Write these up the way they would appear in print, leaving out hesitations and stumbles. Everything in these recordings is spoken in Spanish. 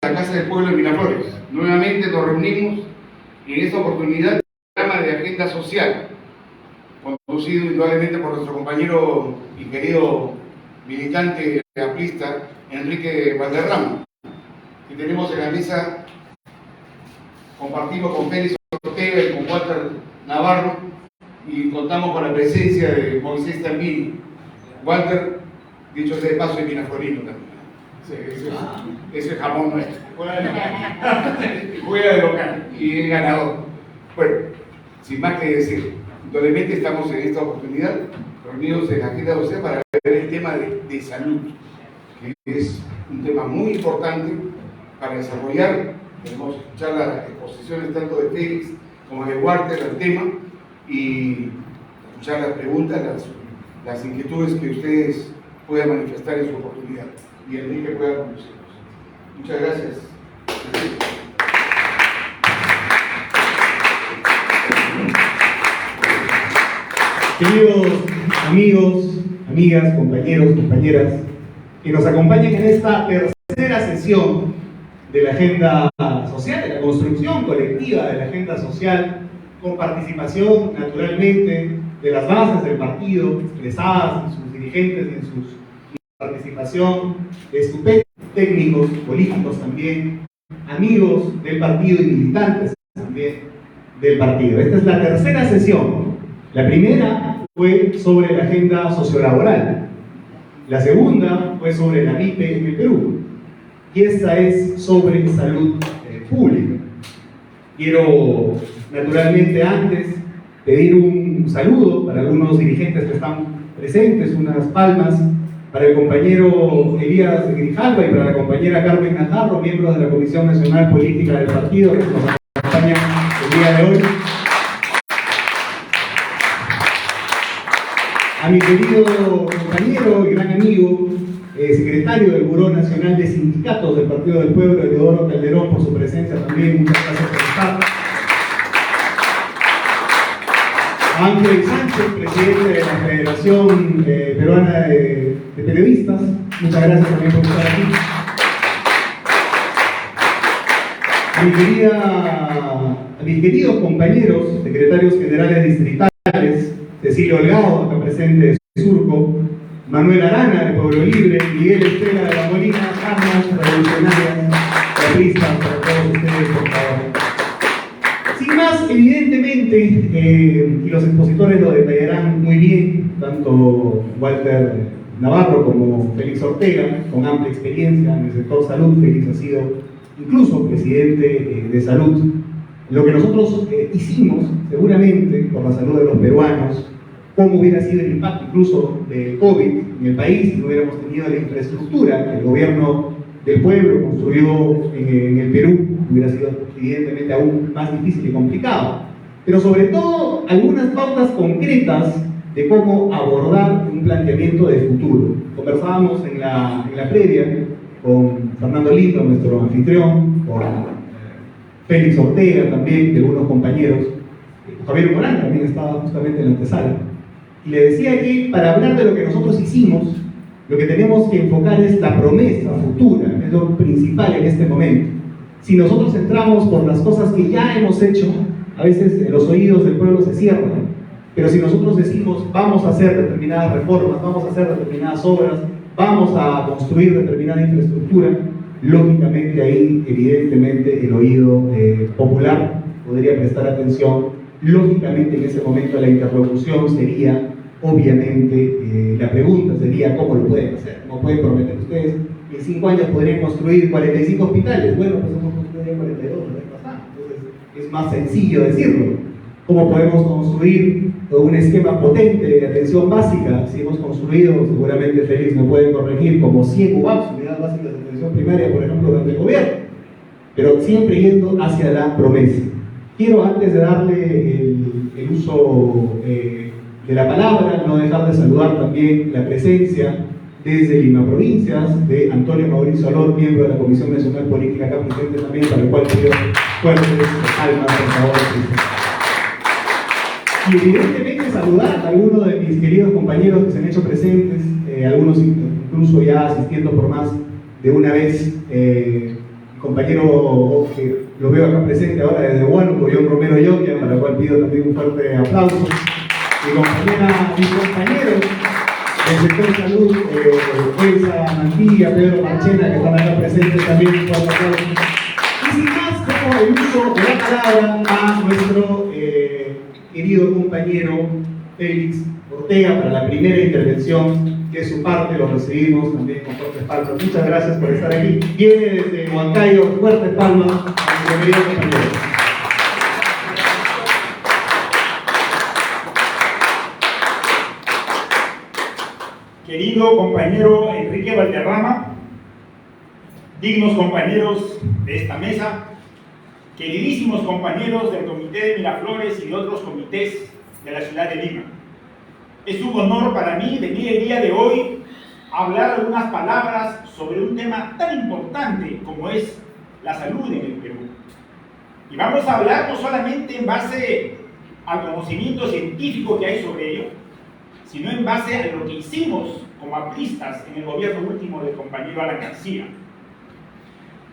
la Casa del Pueblo de Miraflores. Nuevamente nos reunimos y en esta oportunidad el programa de agenda social, conducido indudablemente por nuestro compañero y querido militante aprista Enrique Valderrama. Y tenemos en la mesa, compartimos con Félix Ortega y con Walter Navarro, y contamos con la presencia de Moisés Tambini. Walter, dicho sea de paso, es miraflorino también. Ese es jamón nuestro. Juega de local y es ganador. Bueno, sin más que decir, indudablemente estamos en esta oportunidad reunidos en la agenda social para ver el tema de salud, que es un tema muy importante para desarrollar. Tenemos que escuchar las exposiciones tanto de Félix como de Walter al tema y escuchar las preguntas, las inquietudes que ustedes puedan manifestar en su oportunidad y Enrique pueda conducirnos. Muchas gracias. Queridos amigos, amigas, compañeros, compañeras, que nos acompañan en esta tercera sesión de la agenda social, de la construcción colectiva de la agenda social, con participación, naturalmente, de las bases del partido, expresadas en sus dirigentes y en su participación, de estupendos técnicos, políticos también, amigos del partido y militantes también del partido. Esta es la tercera sesión. La primera fue sobre la agenda sociolaboral, la segunda fue sobre la gripe en el Perú, y esta es sobre salud pública. Quiero, naturalmente, antes pedir un saludo para algunos dirigentes que están presentes, unas palmas para el compañero Elías Grijalva y para la compañera Carmen Najarro, miembros de la Comisión Nacional Política del partido, que nos acompañan el día de hoy. A mi querido compañero y gran amigo, secretario del Buró Nacional de Sindicatos del Partido del Pueblo, Eleodoro Calderón, por su presencia también. Muchas gracias por estar. A Ángel Sánchez, presidente de la Federación Peruana de Periodistas. Muchas gracias también por estar aquí. A mis queridos compañeros, secretarios generales distritales, Cecilio Holgado, acá presente de Surco, Manuel Arana, de Pueblo Libre, Miguel Estela de la Molina, armas revolucionarias, apristas, para todos ustedes, por favor. Sin más, evidentemente, y los expositores lo detallarán muy bien, tanto Walter Navarro como Félix Ortega, con amplia experiencia en el sector salud. Félix ha sido incluso presidente de salud. Lo que nosotros hicimos, seguramente, por la salud de los peruanos, cómo hubiera sido el impacto incluso del COVID en el país si no hubiéramos tenido la infraestructura que el gobierno del pueblo construyó en el Perú, hubiera sido evidentemente aún más difícil y complicado. Pero sobre todo, algunas pautas concretas de cómo abordar un planteamiento de futuro. Conversábamos en la previa con Fernando Lindo, nuestro anfitrión, con Félix Ortega también, de algunos compañeros. Javier Morán también estaba justamente en la antesala. Y le decía que para hablar de lo que nosotros hicimos, lo que tenemos que enfocar es la promesa futura, es lo principal en este momento. Si nosotros entramos por las cosas que ya hemos hecho, a veces los oídos del pueblo se cierran. Pero si nosotros decimos, vamos a hacer determinadas reformas, vamos a hacer determinadas obras, vamos a construir determinada infraestructura, lógicamente ahí, evidentemente, el oído popular podría prestar atención. Lógicamente, en ese momento la interlocución sería, obviamente, la pregunta sería, ¿cómo lo pueden hacer? ¿Cómo pueden prometer ustedes? En 5 años podrían construir 45 hospitales. Bueno, pues hemos construido 42 el año pasado. Entonces, es más sencillo decirlo. ¿Cómo podemos construir un esquema potente de atención básica? Si hemos construido, seguramente Félix me puede corregir, como 100 UBAPs, unidades básicas de atención primaria, por ejemplo, durante el gobierno. Pero siempre yendo hacia la promesa. Quiero, antes de darle el uso de la palabra, no dejar de saludar también la presencia desde Lima Provincias de Antonio Mauricio Alor, miembro de la Comisión Nacional Política, acá presente también, para el cual pido fuertes palmas, por favor. Y evidentemente saludar a algunos de mis queridos compañeros que se han hecho presentes, algunos incluso ya asistiendo por más de una vez, compañero que lo veo acá presente ahora desde Huánuco, John Romero Yokia, para el cual pido también un fuerte aplauso. Mis compañeros del sector de salud, Elsa Mantilla, Pedro Marchena, que están acá presentes también, un fuerte aplauso. Y sin más, como el uso de la palabra a nuestro querido compañero Félix Ortega para la primera intervención, que es su parte, lo recibimos también con fuertes palmas. Muchas gracias por estar aquí. Viene desde Huancayo, fuertes palmas a nuestro querido compañero. Querido compañero Enrique Valderrama, dignos compañeros de esta mesa, queridísimos compañeros del Comité de Miraflores y de otros comités de la ciudad de Lima. Es un honor para mí venir el día de hoy a hablar algunas palabras sobre un tema tan importante como es la salud en el Perú. Y vamos a hablar no solamente en base al conocimiento científico que hay sobre ello, sino en base a lo que hicimos como apristas en el gobierno último del compañero Alan García.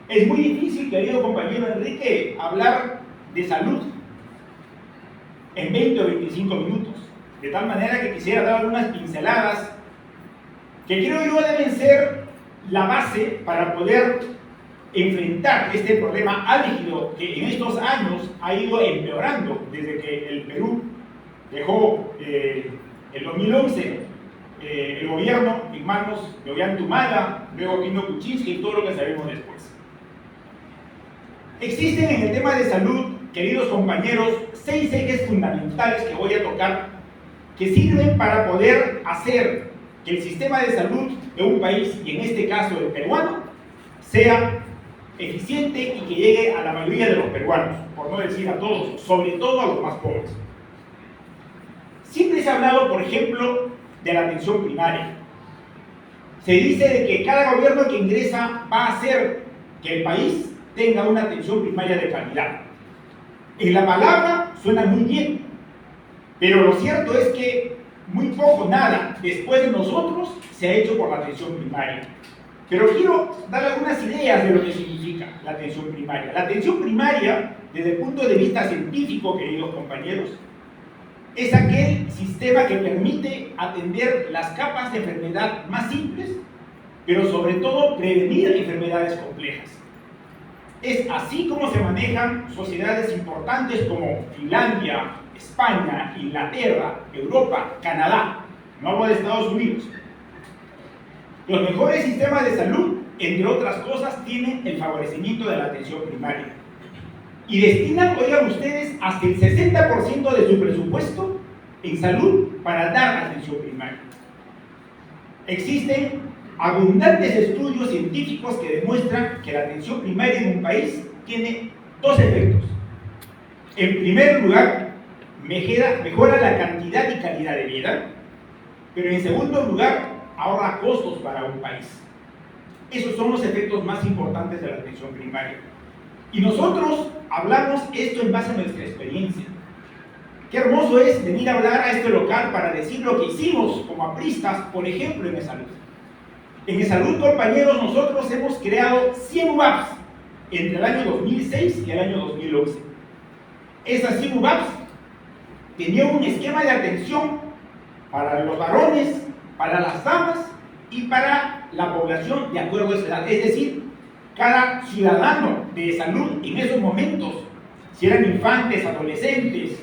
Es muy difícil, querido compañero Enrique, hablar de salud en 20 o 25 minutos, de tal manera que quisiera dar algunas pinceladas que creo yo deben ser la base para poder enfrentar este problema álgido que en estos años ha ido empeorando desde que el Perú dejó el 2011 el gobierno en manos de Ollanta, luego vino Kuczynski y todo lo que sabemos después. Existen en el tema de salud, queridos compañeros, 6 ejes fundamentales que voy a tocar que sirven para poder hacer que el sistema de salud de un país, y en este caso el peruano, sea eficiente y que llegue a la mayoría de los peruanos, por no decir a todos, sobre todo a los más pobres. Siempre se ha hablado, por ejemplo, de la atención primaria. Se dice de que cada gobierno que ingresa va a hacer que el país tenga una atención primaria de calidad. En la palabra suena muy bien, pero lo cierto es que muy poco, nada, después de nosotros se ha hecho por la atención primaria. Pero quiero dar algunas ideas de lo que significa la atención primaria. La atención primaria, desde el punto de vista científico, queridos compañeros, es aquel sistema que permite atender las capas de enfermedad más simples, pero sobre todo prevenir enfermedades complejas. Es así como se manejan sociedades importantes como Finlandia, España, Inglaterra, Europa, Canadá. No hablo de Estados Unidos. Los mejores sistemas de salud, entre otras cosas, tienen el favorecimiento de la atención primaria. Y destinan, oigan ustedes, hasta el 60% de su presupuesto en salud para dar atención primaria. Existen abundantes estudios científicos que demuestran que la atención primaria en un país tiene 2 efectos. En primer lugar, mejora la cantidad y calidad de vida, pero en segundo lugar, ahorra costos para un país. Esos son los efectos más importantes de la atención primaria. Y nosotros hablamos esto en base a nuestra experiencia. Qué hermoso es venir a hablar a este local para decir lo que hicimos como apristas, por ejemplo, en salud. En salud, compañeros, nosotros hemos creado 100 UAPs entre el año 2006 y el año 2011. Esas 100 UAPs tenían un esquema de atención para los varones, para las damas y para la población de acuerdo a esa edad. Es decir, cada ciudadano de salud en esos momentos, si eran infantes, adolescentes,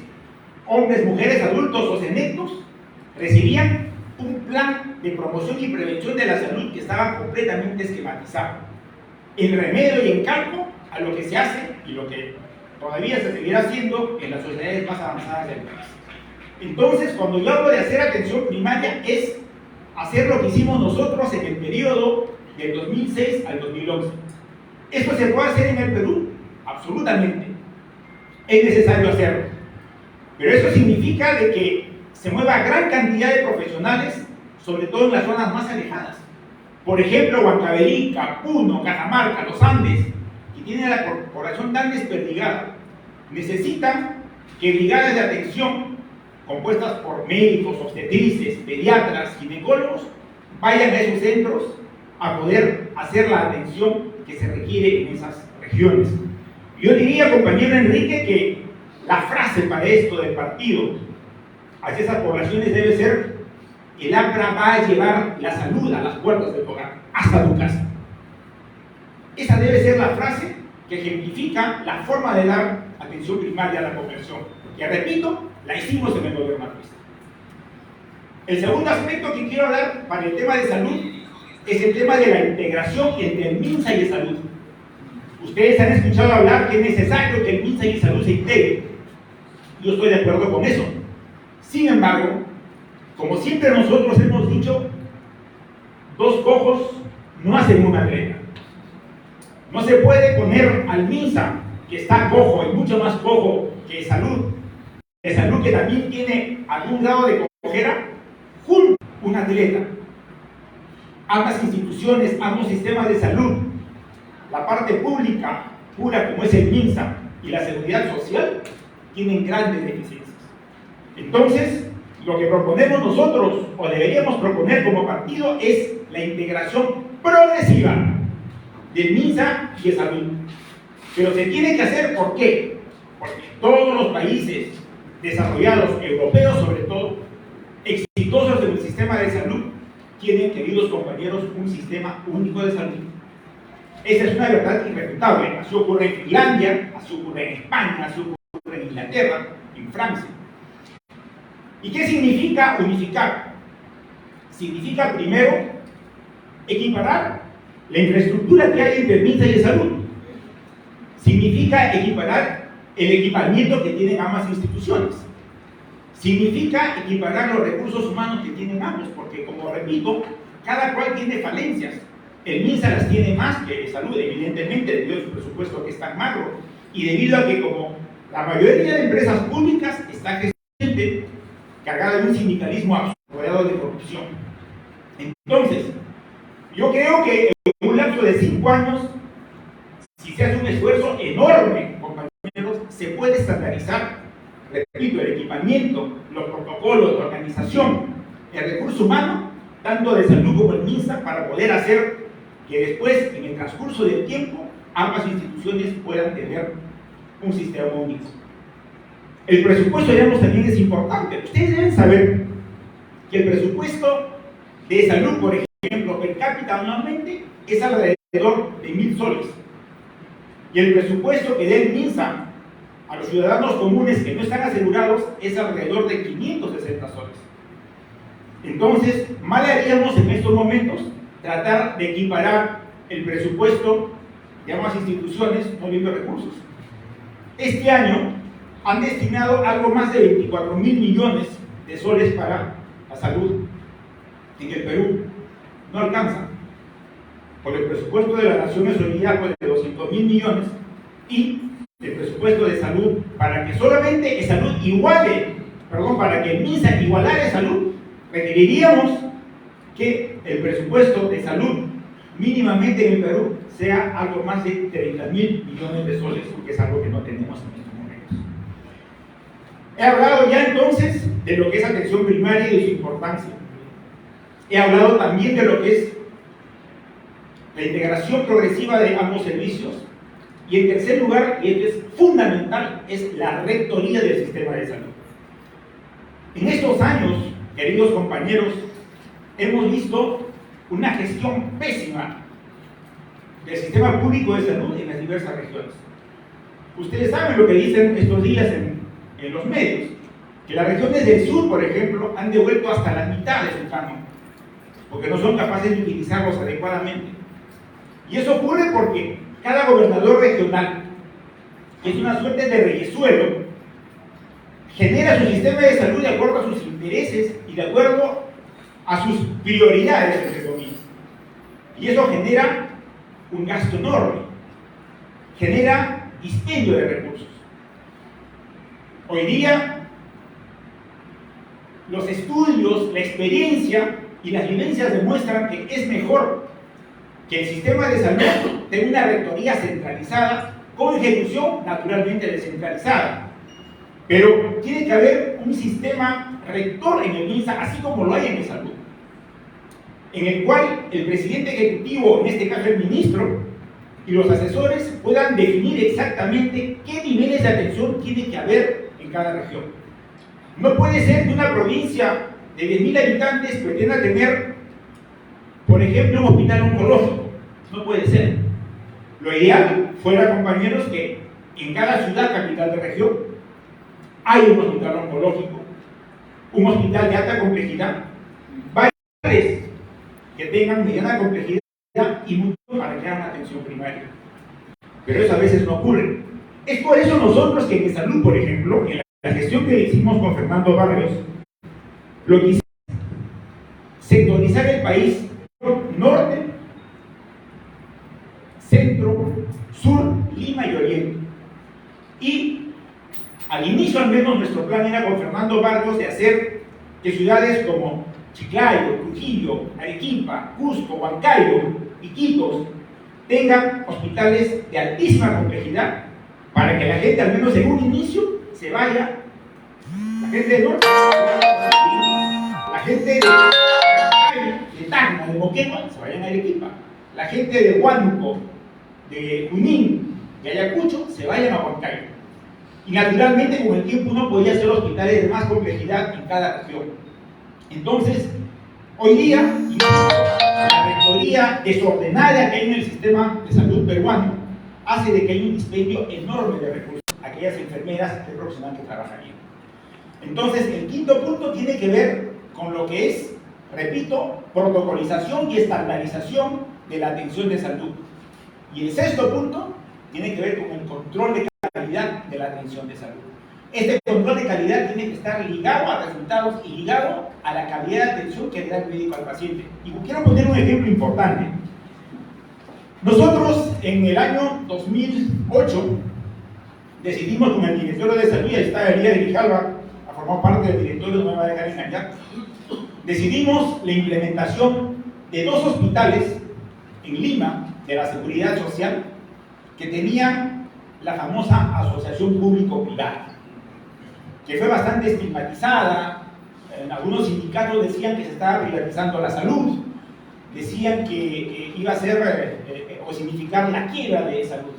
hombres, mujeres, adultos o senectos, recibían un plan de promoción y prevención de la salud que estaba completamente esquematizado, en remedio y en calco a lo que se hace y lo que todavía se seguirá haciendo en las sociedades más avanzadas del país. Entonces, cuando yo hablo de hacer atención primaria, es hacer lo que hicimos nosotros en el periodo del 2006 al 2011. ¿Esto se puede hacer en el Perú? Absolutamente. Es necesario hacerlo. Pero eso significa de que se mueva gran cantidad de profesionales, sobre todo en las zonas más alejadas. Por ejemplo, Huancavelica, Puno, Cajamarca, los Andes, que tienen la población tan desperdigada, necesitan que brigadas de atención compuestas por médicos, obstetrices, pediatras, ginecólogos, vayan a esos centros a poder hacer la atención que se requiere en esas regiones. Yo diría, compañero Enrique, que la frase para esto del partido hacia esas poblaciones debe ser: el APRA va a llevar la salud a las puertas del hogar, hasta tu casa. Esa debe ser la frase que ejemplifica la forma de dar atención primaria a la población, que, repito, la hicimos en el gobierno macrista. El segundo aspecto que quiero hablar para el tema de salud es el tema de la integración entre el MINSA y el salud. Ustedes han escuchado hablar que es necesario que el MINSA y el salud se integren. Yo estoy de acuerdo con eso. Sin embargo, como siempre nosotros hemos dicho, dos cojos no hacen una atleta. No se puede poner al MINSA, que está cojo y mucho más cojo que salud que también tiene algún grado de cojera, junto a un atleta. Ambas instituciones, ambos sistemas de salud, la parte pública, pura como es el MINSA, y la seguridad social, tienen grandes deficiencias. Entonces, lo que proponemos nosotros, o deberíamos proponer como partido, es la integración progresiva del MINSA y de salud. Pero se tiene que hacer, ¿por qué? Porque todos los países desarrollados, europeos sobre todo, exitosos en el sistema de salud, tienen, queridos compañeros, un sistema único de salud. Esa es una verdad irrefutable. Así ocurre en Finlandia, así ocurre en España, así ocurre en Inglaterra, en Francia. ¿Y qué significa unificar? Significa, primero, equiparar la infraestructura que hay entre el MINSA y el salud. Significa equiparar el equipamiento que tienen ambas instituciones. Significa equiparar los recursos humanos que tienen ambos, porque, como repito, cada cual tiene falencias. El MINSA las tiene más que salud, evidentemente, debido a su presupuesto que es tan magro, y debido a que, como la mayoría de empresas públicas, está creciente, cargada de un sindicalismo rodeado de corrupción. Entonces, yo creo que en un lapso de 5 años, si se hace un esfuerzo enorme, compañeros, se puede estandarizar, repito, el equipamiento, los protocolos, la organización, el recurso humano, tanto de salud como el MINSA, para poder hacer que después, en el transcurso del tiempo, ambas instituciones puedan tener un sistema único. El presupuesto, digamos, también es importante. Ustedes deben saber que el presupuesto de salud, por ejemplo, per cápita anualmente, es alrededor de 1.000 soles. Y el presupuesto que da el MINSA a los ciudadanos comunes que no están asegurados es alrededor de 560 soles. Entonces, mal haríamos en estos momentos tratar de equiparar el presupuesto de ambas instituciones no viendo recursos. Este año han destinado algo más de 24.000 millones de soles para la salud en el Perú. No alcanza. Por el presupuesto de la Naciones Unidas fue de 200.000 millones y el presupuesto de salud, para que solamente el salud para que el MINSA igualare salud, requeriríamos que el presupuesto de salud mínimamente en el Perú sea algo más de 30.000 millones de soles, que es algo que no tenemos en estos momentos. He hablado ya entonces de lo que es atención primaria y de su importancia. He hablado también de lo que es la integración progresiva de ambos servicios. Y en tercer lugar, y esto es fundamental, es la rectoría del sistema de salud. En estos años, queridos compañeros, hemos visto una gestión pésima del sistema público de salud en las diversas regiones. Ustedes saben lo que dicen estos días en los medios, que las regiones del sur, por ejemplo, han devuelto hasta la mitad de su canon, porque no son capaces de utilizarlos adecuadamente. Y eso ocurre porque cada gobernador regional, que es una suerte de reyesuelo, genera su sistema de salud de acuerdo a sus intereses y de acuerdo a sus prioridades, entre comillas. Y eso genera un gasto enorme, genera dispendio de recursos. Hoy día, los estudios, la experiencia y las vivencias demuestran que es mejor que el sistema de salud tenga una rectoría centralizada con ejecución naturalmente descentralizada. Pero tiene que haber un sistema rector en el MINSA, así como lo hay en el salud, en el cual el presidente ejecutivo, en este caso el ministro, y los asesores puedan definir exactamente qué niveles de atención tiene que haber en cada región. No puede ser que una provincia de 10.000 habitantes pretenda tener, por ejemplo, un hospital oncológico. No puede ser. Lo ideal fuera, compañeros, que en cada ciudad capital de región hay un hospital oncológico, un hospital de alta complejidad, varios que tengan mediana complejidad y mucho para que hagan atención primaria. Pero eso a veces no ocurre. Es por eso nosotros que en salud, por ejemplo, en la gestión que hicimos con Fernando Barrios, lo que hicimos es sectorizar el país: norte, centro, sur, Lima y oriente. Y al inicio, al menos, nuestro plan era con Fernando Barrios de hacer que ciudades como Chiclayo, Trujillo, Arequipa, Cusco, Huancayo, Iquitos tengan hospitales de altísima complejidad para que la gente, al menos en un inicio, se vaya. La gente del norte, la gente de Tacna, de Moquegua, se vayan a Arequipa. La gente de Huánuco, de Junín, de Ayacucho, se vayan a Huancayo. Y naturalmente, con el tiempo, uno podía hacer hospitales de más complejidad en cada región. Entonces, hoy día, la rectoría desordenada que hay en el sistema de salud peruano hace de que haya un dispendio enorme de recursos a aquellas enfermeras y profesionales que trabajan ahí. Entonces, el quinto punto tiene que ver con lo que es, repito, protocolización y estandarización de la atención de salud. Y el sexto punto tiene que ver con el control de calidad de la atención de salud. Este control de calidad tiene que estar ligado a resultados y ligado a la calidad de atención que le da el médico al paciente. Y quiero poner un ejemplo importante. Nosotros en el año 2008 decidimos con el directorio de salud, y está Elías de Grijalva, a formar parte del directorio, no me va a dejar engañar, decidimos la implementación de 2 hospitales en Lima de la Seguridad Social que tenían la famosa asociación público-privada, que fue bastante estigmatizada. Algunos sindicatos decían que se estaba privatizando la salud, decían que iba a ser o significar la quiebra de salud.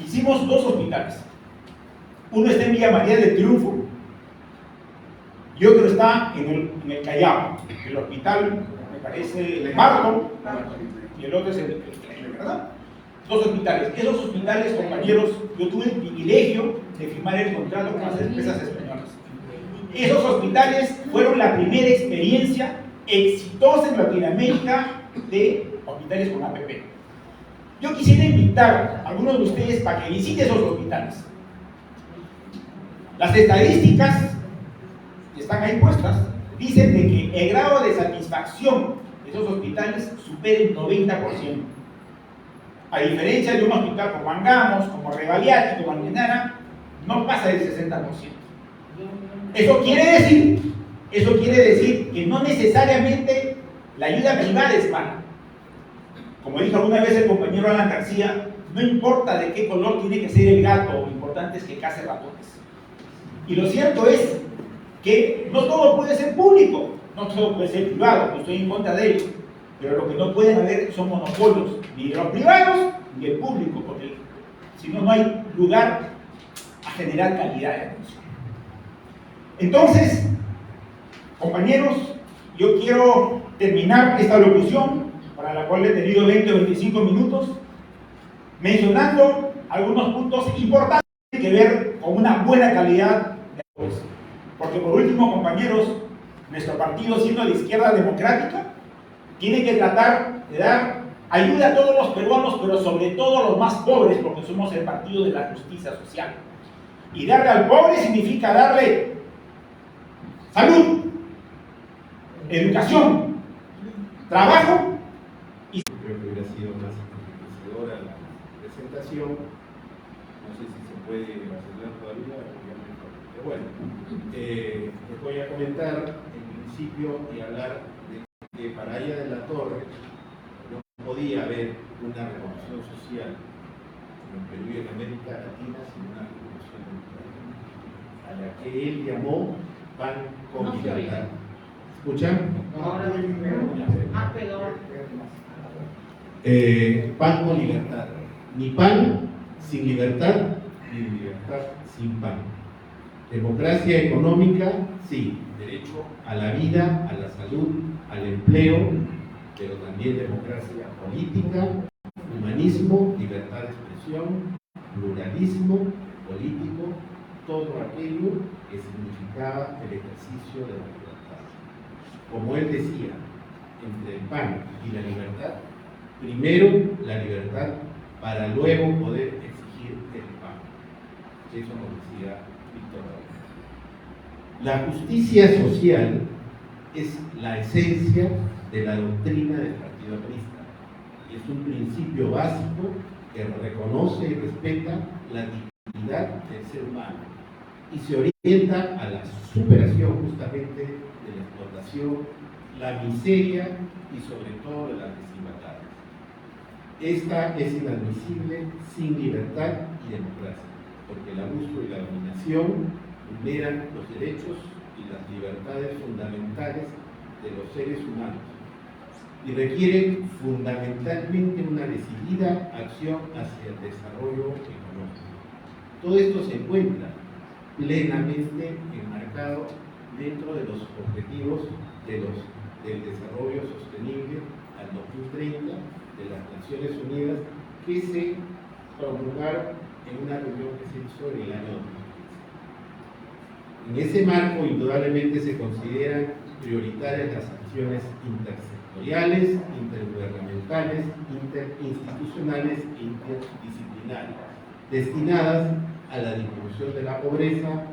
Hicimos 2 hospitales. Uno está en Villa María del Triunfo y otro está en el Callao. El hospital, me parece, el Marco, y el otro es el ¿verdad? 2 hospitales. Esos hospitales, compañeros, yo tuve el privilegio de firmar el contrato con las empresas españolas. Esos hospitales fueron la primera experiencia exitosa en Latinoamérica de hospitales con APP. Yo quisiera invitar a algunos de ustedes para que visiten esos hospitales. Las estadísticas que están ahí puestas dicen de que el grado de satisfacción de esos hospitales supera el 90%. A diferencia de un hospital como Angamos, como Revaliati, como Almenara, no pasa del 60%. Eso quiere decir que no necesariamente la ayuda privada es mala. Como dijo alguna vez el compañero Alan García, no importa de qué color tiene que ser el gato, lo importante es que case ratones. Y lo cierto es que no todo puede ser público, no todo puede ser privado, no estoy en contra de ello, pero lo que no pueden haber son monopolios, ni de los privados ni del público, porque si no, no hay lugar a generar calidad de atención. Entonces, compañeros, yo quiero terminar esta locución, para la cual he tenido 20 o 25 minutos, mencionando algunos puntos importantes que tienen que ver con una buena calidad de atención. Porque por último, compañeros, nuestro partido, siendo de izquierda democrática, tiene que tratar de dar ayuda a todos los peruanos, pero sobre todo a los más pobres, porque somos el partido de la justicia social. Y darle al pobre significa darle salud, educación, trabajo. Creo que hubiera sido más enriquecedora la presentación. No sé si se puede acelerar todavía, pero bueno, les voy a comentar en principio y hablar de que para Aya de la Torre no podía haber una revolución social en Perú y en América Latina sin una revolución democrática, a la que él llamó pan con libertad. ¿Escuchan? Pan con libertad. Ni pan sin libertad, ni libertad sin pan. Democracia económica, sí. Derecho a la vida, a la salud, al empleo, pero también democracia política, humanismo, libertad de expresión, pluralismo político, todo aquello que significaba el ejercicio de la libertad. Como él decía, entre el pan y la libertad, primero la libertad para luego poder exigir el pan. Eso nos decía Víctor Raúl. La justicia social es la esencia de la doctrina del Partido Aprista. Es un principio básico que reconoce y respeta la dignidad del ser humano y se orienta a la superación justamente de la explotación, la miseria y sobre todo de las desigualdades. Esta es inadmisible sin libertad y democracia, porque el abuso y la dominación vulneran los derechos y las libertades fundamentales de los seres humanos y requieren fundamentalmente una decidida acción hacia el desarrollo económico. Todo esto se encuentra plenamente enmarcado dentro de los objetivos del desarrollo sostenible al 2030 de las Naciones Unidas, que se promulgaron en una reunión que se hizo en el año 2015. En ese marco, indudablemente, se consideran prioritarias las acciones intersectoriales, intergubernamentales, interinstitucionales e interdisciplinarias, destinadas a la disminución de la pobreza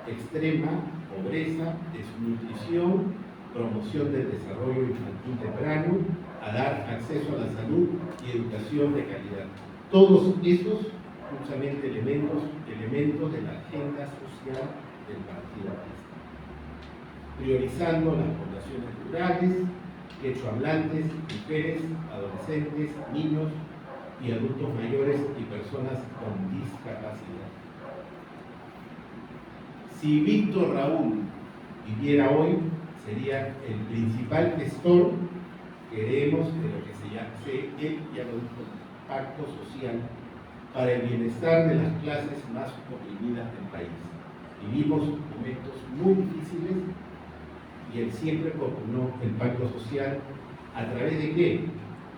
extrema, pobreza, desnutrición, promoción del desarrollo infantil temprano, a dar acceso a la salud y educación de calidad. Todos esos justamente elementos de la agenda social del Partido Aprista, priorizando las poblaciones rurales, quechohablantes, mujeres, adolescentes, niños y adultos mayores y personas con discapacidad. Si Víctor Raúl viviera hoy, sería el principal gestor, queremos, de lo que él ya lo dijo, pacto social para el bienestar de las clases más oprimidas del país. Vivimos momentos muy difíciles y él siempre propugnó el pacto social a través de ¿qué?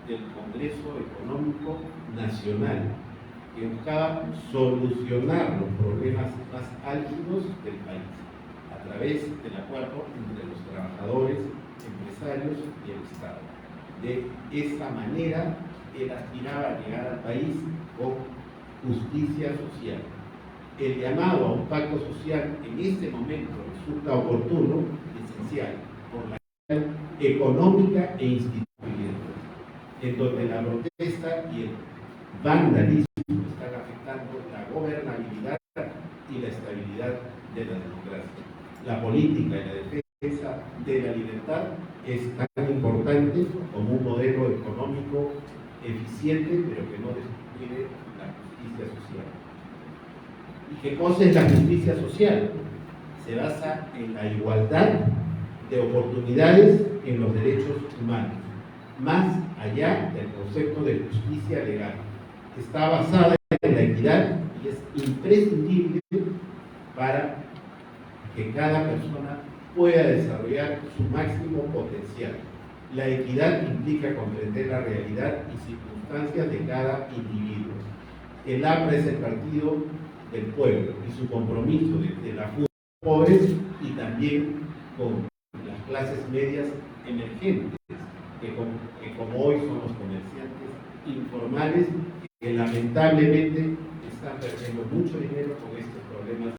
Del Congreso Económico Nacional, que buscaba solucionar los problemas más álgidos del país a través del acuerdo entre los trabajadores, empresarios y el Estado. De esa manera, él aspiraba a llegar al país con justicia social. El llamado a un pacto social en este momento resulta oportuno y esencial por la económica e institucional, en donde la protesta y el vandalismo están afectando la gobernabilidad y la estabilidad de la democracia. La política y la defensa de la libertad es tan importante como un modelo económico eficiente, pero que no descuide la justicia social. ¿Y qué cosa es la justicia social? Se basa en la igualdad de oportunidades en los derechos humanos, más allá del concepto de justicia legal. Está basada en la equidad y es imprescindible para que cada persona pueda desarrollar su máximo potencial. La equidad implica comprender la realidad y circunstancias de cada individuo. El APRA es el partido del pueblo y su compromiso desde la fuga de los pobres y también con las clases medias emergentes, que como hoy son los comerciantes informales, que lamentablemente están perdiendo mucho dinero con estos problemas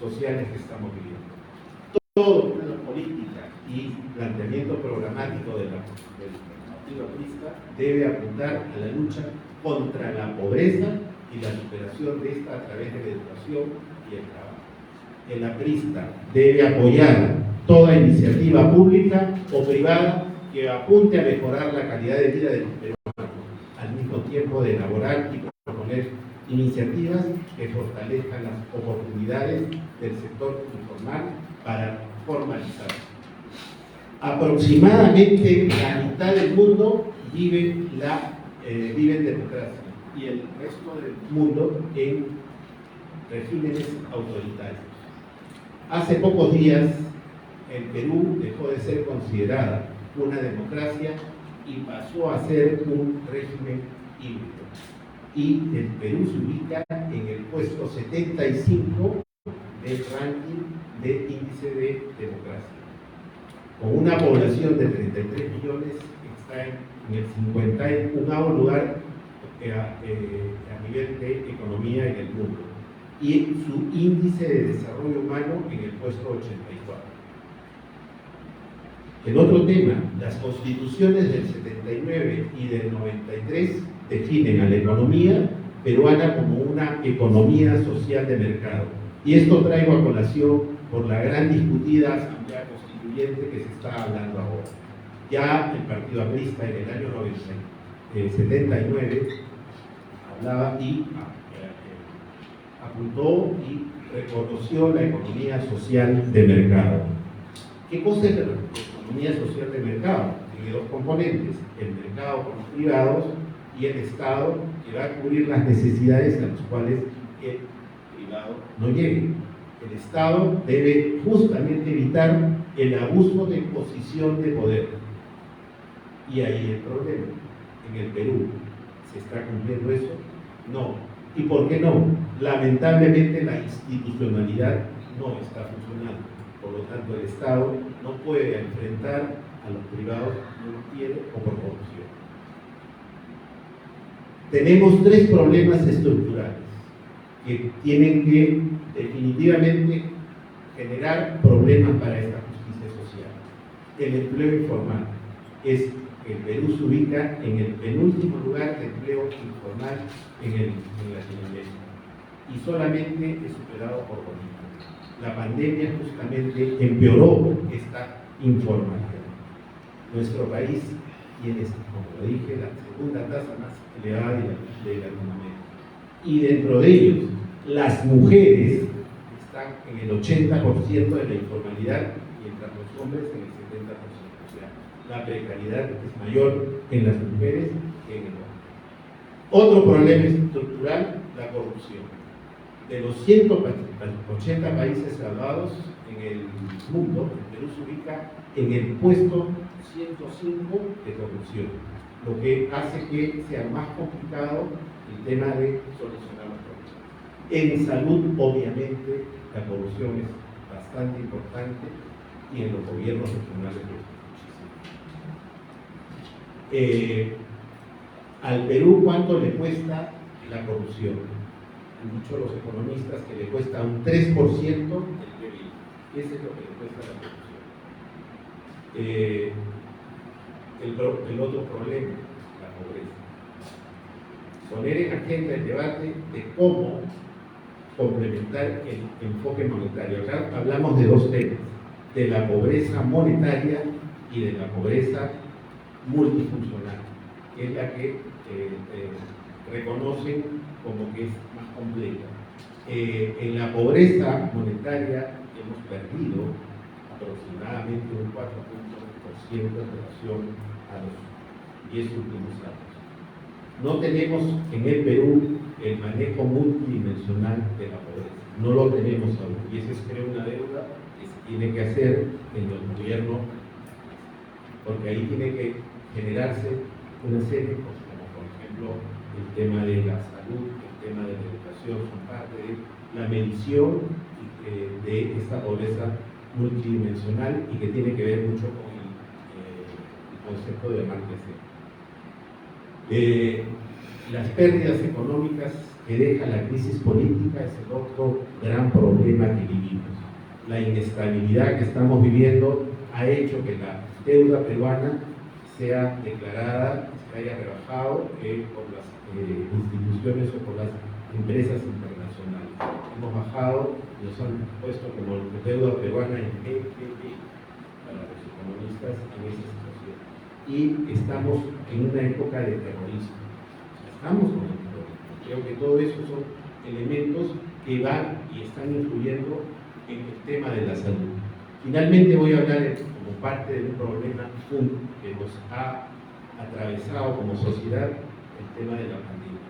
sociales que estamos viviendo. Todo la política y planteamiento programático del Partido Aprista debe apuntar a la lucha contra la pobreza y la superación de esta a través de la educación y el trabajo. El aprista debe apoyar toda iniciativa pública o privada que apunte a mejorar la calidad de vida de los peruanos, al mismo tiempo de elaborar y proponer iniciativas que fortalezcan las oportunidades del sector informal para formalizar. Aproximadamente la mitad del mundo vive la vive en democracia y el resto del mundo en regímenes autoritarios. Hace pocos días el Perú dejó de ser considerada una democracia y pasó a ser un régimen híbrido. Y el Perú se ubica en el puesto 75 del ranking de índice de democracia. Con una población de 33 millones, está en el 51º lugar a nivel de economía en el mundo. Y su índice de desarrollo humano en el puesto 84. El otro tema, las constituciones del 79 y del 93 definen a la economía peruana como una economía social de mercado. Y esto traigo a colación por la gran discutida asamblea constituyente que se está hablando ahora. Ya el Partido Aprista en el año 79 hablaba y apuntó y reconoció la economía social de mercado. ¿Qué cosa es la economía social de mercado? Tiene dos componentes, el mercado con los privados y el Estado, que va a cubrir las necesidades a las cuales el privado no llegue. El Estado debe justamente evitar el abuso de posición de poder. Y ahí el problema. En el Perú, ¿se está cumpliendo eso? No. ¿Y por qué no? Lamentablemente la institucionalidad no está funcionando. Por lo tanto, el Estado no puede enfrentar a los privados, no lo quiere o por corrupción. Tenemos tres problemas estructurales que tienen que definitivamente generar problemas para esta justicia social. El empleo informal es que el Perú se ubica en el penúltimo lugar de empleo informal en Latinoamérica y solamente es superado por Bolivia. La pandemia justamente empeoró esta informalidad. Nuestro país tiene, como lo dije, la segunda tasa más elevada de Latinoamérica. Y dentro de ellos, las mujeres están en el 80% de la informalidad, mientras los hombres en el 70%. O sea, la precariedad es mayor en las mujeres que en el hombre. Otro problema estructural, la corrupción. De los 180 países evaluados en el mundo, el Perú se ubica en el puesto 105 de corrupción, lo que hace que sea más complicado el tema de solucionar los problemas. En salud, obviamente, la corrupción es bastante importante y en los gobiernos regionales muchísimo. Al Perú, ¿cuánto le cuesta la corrupción? Han dicho los economistas que le cuesta un 3% del PIB. Ese es lo que le cuesta la corrupción. El otro problema, la pobreza. Poner en agenda el debate de cómo complementar el enfoque monetario. Acá hablamos de dos temas, de la pobreza monetaria y de la pobreza multifuncional, que es la que reconocen como que es más compleja. En la pobreza monetaria hemos perdido aproximadamente un 4% en relación a los 10 últimos años. No tenemos en el Perú el manejo multidimensional de la pobreza. No lo tenemos aún. Y esa es, creo, una deuda que se tiene que hacer en el gobierno, porque ahí tiene que generarse una serie de cosas, como por ejemplo el tema de la salud, el tema de la educación, son parte de la medición de esta pobreza multidimensional y que tiene que ver mucho con el concepto de enriquecer. Las pérdidas económicas que deja la crisis política es el otro gran problema que vivimos. La inestabilidad que estamos viviendo ha hecho que la deuda peruana sea declarada, se haya rebajado por las instituciones o por las empresas internacionales. Hemos bajado, nos han puesto como deuda peruana en PPP para los economistas en esa situación. Y estamos en una época de terrorismo. Estamos con el terrorismo. Creo que todo eso son elementos que van y están influyendo en el tema de la salud. Finalmente voy a hablar como parte de un problema que nos ha atravesado como sociedad, el tema de la pandemia.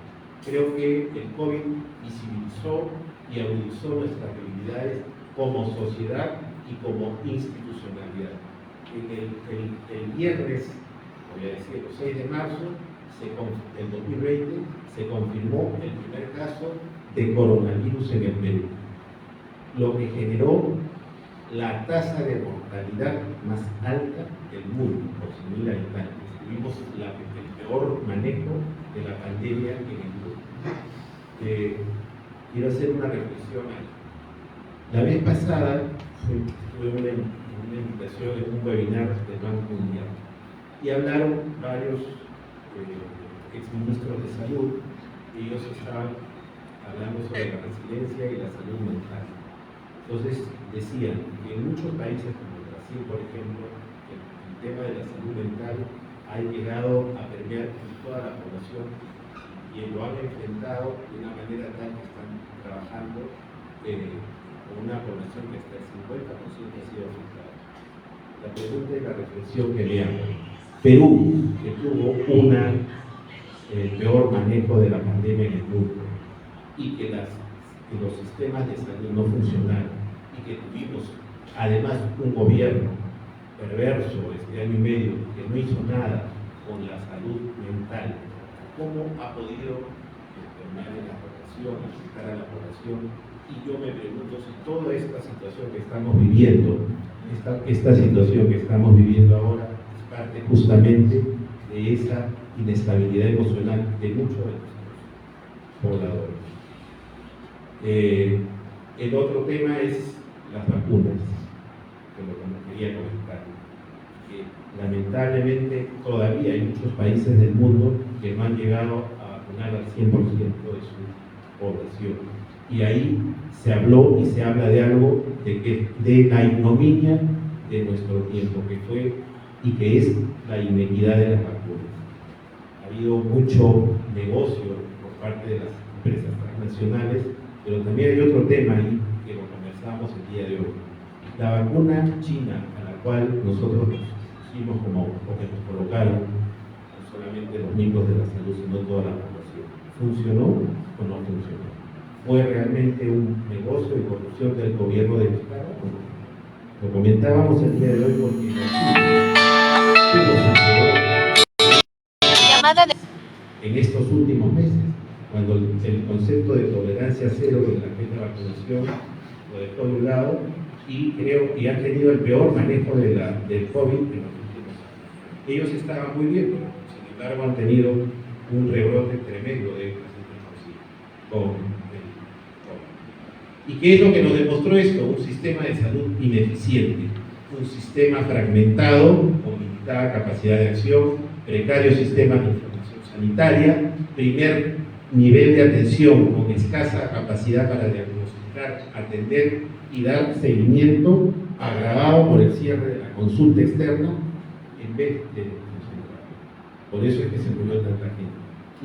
Creo que el COVID visibilizó y agudizó nuestras debilidades como sociedad y como institucionalidad. El viernes, voy a decir, el 6 de marzo del 2020, se confirmó el primer caso de coronavirus en el Perú, lo que generó la tasa de mortalidad más alta del mundo, por 100.000 habitantes. Tuvimos el peor manejo de la pandemia en el mundo. Quiero hacer una reflexión ahí. La vez pasada tuve una invitación en un webinar del Banco Mundial y hablaron varios exministros de salud. Ellos estaban hablando sobre la resiliencia y la salud mental. Entonces decían que en muchos países como Brasil, por ejemplo, el tema de la salud mental ha llegado a permear en toda la población y lo han enfrentado de una manera tal que están trabajando con una población que hasta el 50% ha sido afectada. La pregunta y la reflexión que le hago. Perú, que tuvo el peor manejo de la pandemia en el mundo y que los sistemas de salud no funcionaron y que tuvimos además un gobierno perverso este año y medio que no hizo nada con la salud mental, ¿cómo ha podido permear en la población, afectar a la población? Y yo me pregunto si toda esta situación que estamos viviendo, esta situación que estamos viviendo ahora, es parte justamente de esa inestabilidad emocional de muchos de nuestros pobladores. El otro tema es las vacunas, que lo que me quería comentar. Que lamentablemente todavía hay muchos países del mundo que no han llegado a vacunar al 100% de su población. Y ahí se habló y se habla de algo de la ignominia de nuestro tiempo, que fue y que es la inequidad de las vacunas. Ha habido mucho negocio por parte de las empresas transnacionales, pero también hay otro tema ahí que lo conversamos el día de hoy. La vacuna china, a la cual nosotros pusimos porque nos colocaron, no solamente los miembros de la salud, sino toda la población, ¿funcionó o no funcionó? ¿Fue realmente un negocio de corrupción del gobierno de México? Lo comentábamos el día de hoy porque en estos últimos meses, cuando el concepto de tolerancia cero de la vacunación lo dejó de un lado y creo que han tenido el peor manejo del COVID en los últimos años. Ellos estaban muy bien, pero sin embargo han tenido un rebrote tremendo de con el COVID. ¿Y qué es lo que nos demostró esto? Un sistema de salud ineficiente, un sistema fragmentado, con limitada capacidad de acción, precario sistema de información sanitaria, primer nivel de atención con escasa capacidad para diagnosticar, atender y dar seguimiento, agravado por el cierre de la consulta externa en vez de funcionar. Por eso es que se murió tanta gente.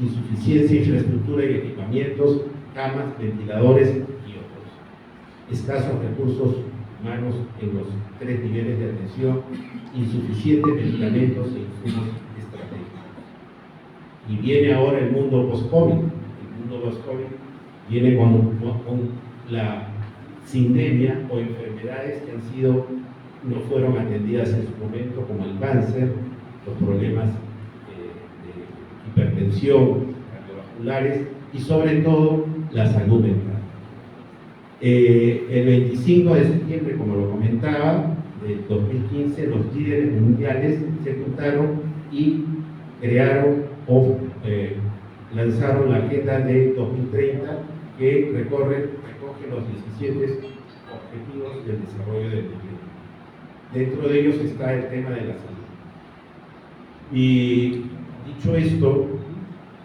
Insuficiencia de infraestructura y equipamientos, camas, ventiladores y otros. Escasos recursos humanos en los 3 niveles de atención, insuficientes medicamentos e insumos estratégicos. Y viene ahora el mundo post-COVID. El mundo post-COVID viene con la sindemia o enfermedades que no fueron atendidas en su momento, como el cáncer, los problemas de hipertensión, cardiovasculares y sobre todo la salud mental. El 25 de septiembre, como lo comentaba, del 2015, los líderes mundiales se juntaron y crearon o lanzaron la Agenda de 2030 que recoge los 17 objetivos del desarrollo del milenio. Dentro de ellos está el tema de la salud. Y dicho esto,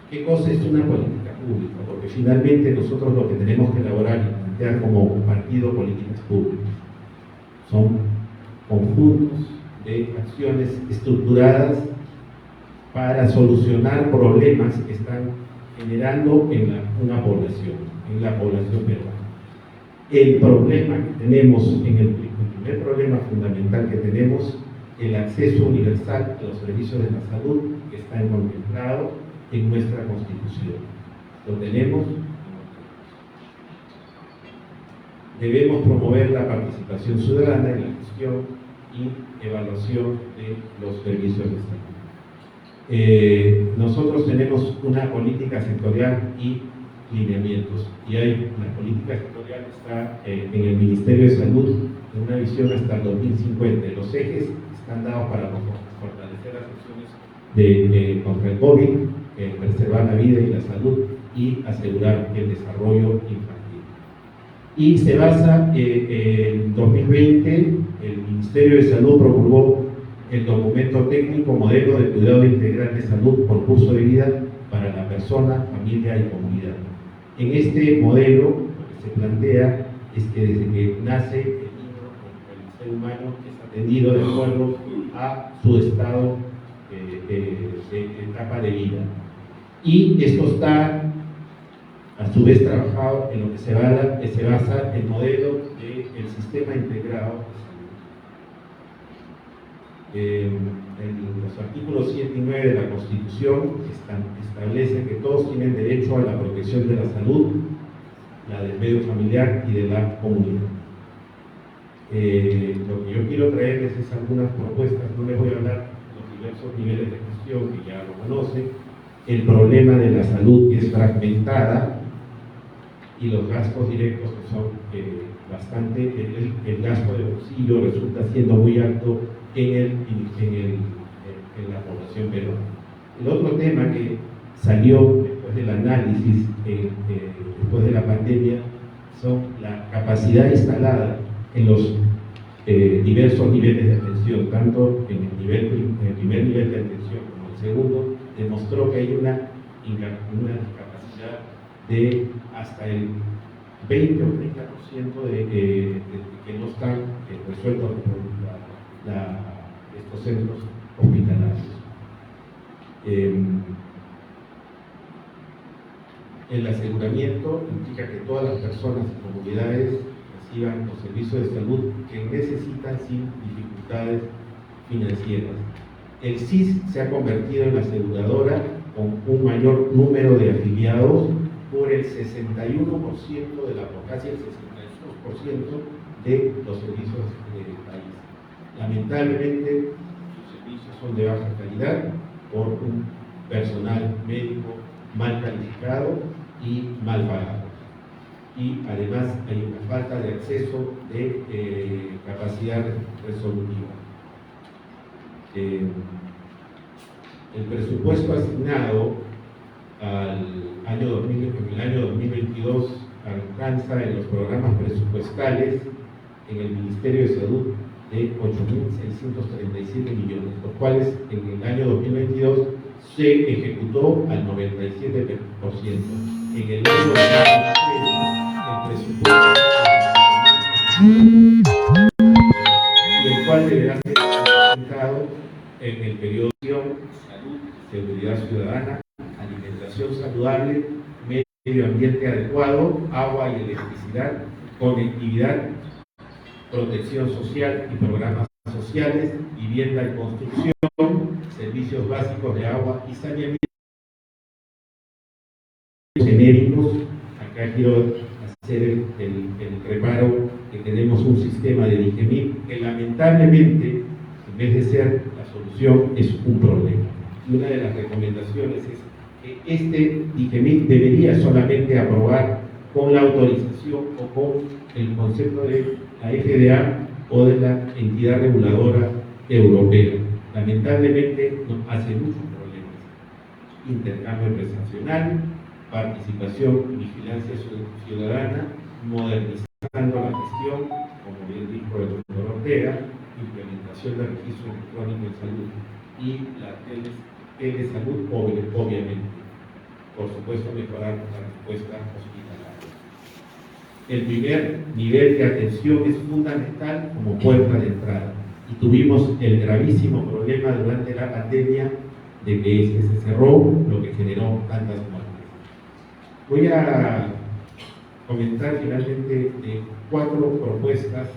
¿qué cosa es una política pública? Porque finalmente nosotros lo que tenemos que elaborar y plantear como partido políticas públicas son conjuntos de acciones estructuradas para solucionar problemas que están generando en una población, en la población peruana. El problema que tenemos, el primer problema fundamental que tenemos, el acceso universal a los servicios de la salud, que está contemplado en nuestra Constitución. Lo tenemos. Debemos promover la participación ciudadana en la gestión y evaluación de los servicios de salud. Nosotros tenemos una política sectorial y lineamientos, y la política sectorial está en el Ministerio de Salud en una visión hasta el 2050. Los ejes están dados para fortalecer las acciones contra el COVID, preservar la vida y la salud y asegurar el desarrollo infantil. Y se basa en 2020, el Ministerio de Salud promulgó el documento técnico Modelo de Cuidado Integral de Salud por Curso de Vida para la persona, familia y comunidad. En este modelo, lo que se plantea es que desde que nace el niño o el ser humano es atendido de acuerdo a su estado de etapa de vida. Y esto está a su vez trabajado en lo que se basa el modelo del sistema integrado de salud. En los artículos 7 y 9 de la Constitución establecen que todos tienen derecho a la protección de la salud, la del medio familiar y de la comunidad. Lo que yo quiero traerles es algunas propuestas, no les voy a hablar de los diversos niveles de gestión que ya lo conocen. El problema de la salud es fragmentada y los gastos directos que son bastante, el gasto de bolsillo resulta siendo muy alto en la población peruana. El otro tema que salió después del análisis, después de la pandemia, son la capacidad instalada en los diversos niveles de atención, tanto en el primer nivel de atención como el segundo, demostró que hay una capacidad de hasta el 20 o 30% de que no están resueltos por estos centros hospitalarios. El aseguramiento implica que todas las personas y comunidades reciban los servicios de salud que necesitan sin dificultades financieras. El CIS se ha convertido en la aseguradora con un mayor número de afiliados por el 61% casi el 62% de los servicios del país. Lamentablemente, sus servicios son de baja calidad por un personal médico mal calificado y mal pagado. Y además hay una falta de acceso de capacidad resolutiva. El presupuesto asignado en el año 2022 alcanza en los programas presupuestales en el Ministerio de Salud de 8.637 millones, los cuales en el año 2022 se ejecutó al 97%. En el año 2023 el presupuesto y el cual deberá ser presentado en el periodo de salud, seguridad ciudadana, alimentación saludable, medio ambiente adecuado, agua y electricidad, conectividad, protección social y programas sociales, vivienda y construcción, servicios básicos de agua y saneamiento genéricos. Acá quiero hacer el reparo que tenemos un sistema de DIGEMIT que lamentablemente, en vez de ser la solución, es un problema. Y una de las recomendaciones es que este DIGEMIT debería solamente aprobar con la autorización o con el concepto de la FDA o de la entidad reguladora europea. Lamentablemente nos hace muchos problemas. Intercambio prestacional, participación y vigilancia ciudadana, modernizando la gestión, como bien dijo el doctor Ortega, implementación del registro electrónico en salud y la telesalud, obviamente. Por supuesto, mejorar la respuesta hospitalaria. El primer nivel de atención es fundamental como puerta de entrada. Y tuvimos el gravísimo problema durante la pandemia de que se cerró, lo que generó tantas muertes. Voy a comentar finalmente de 4 propuestas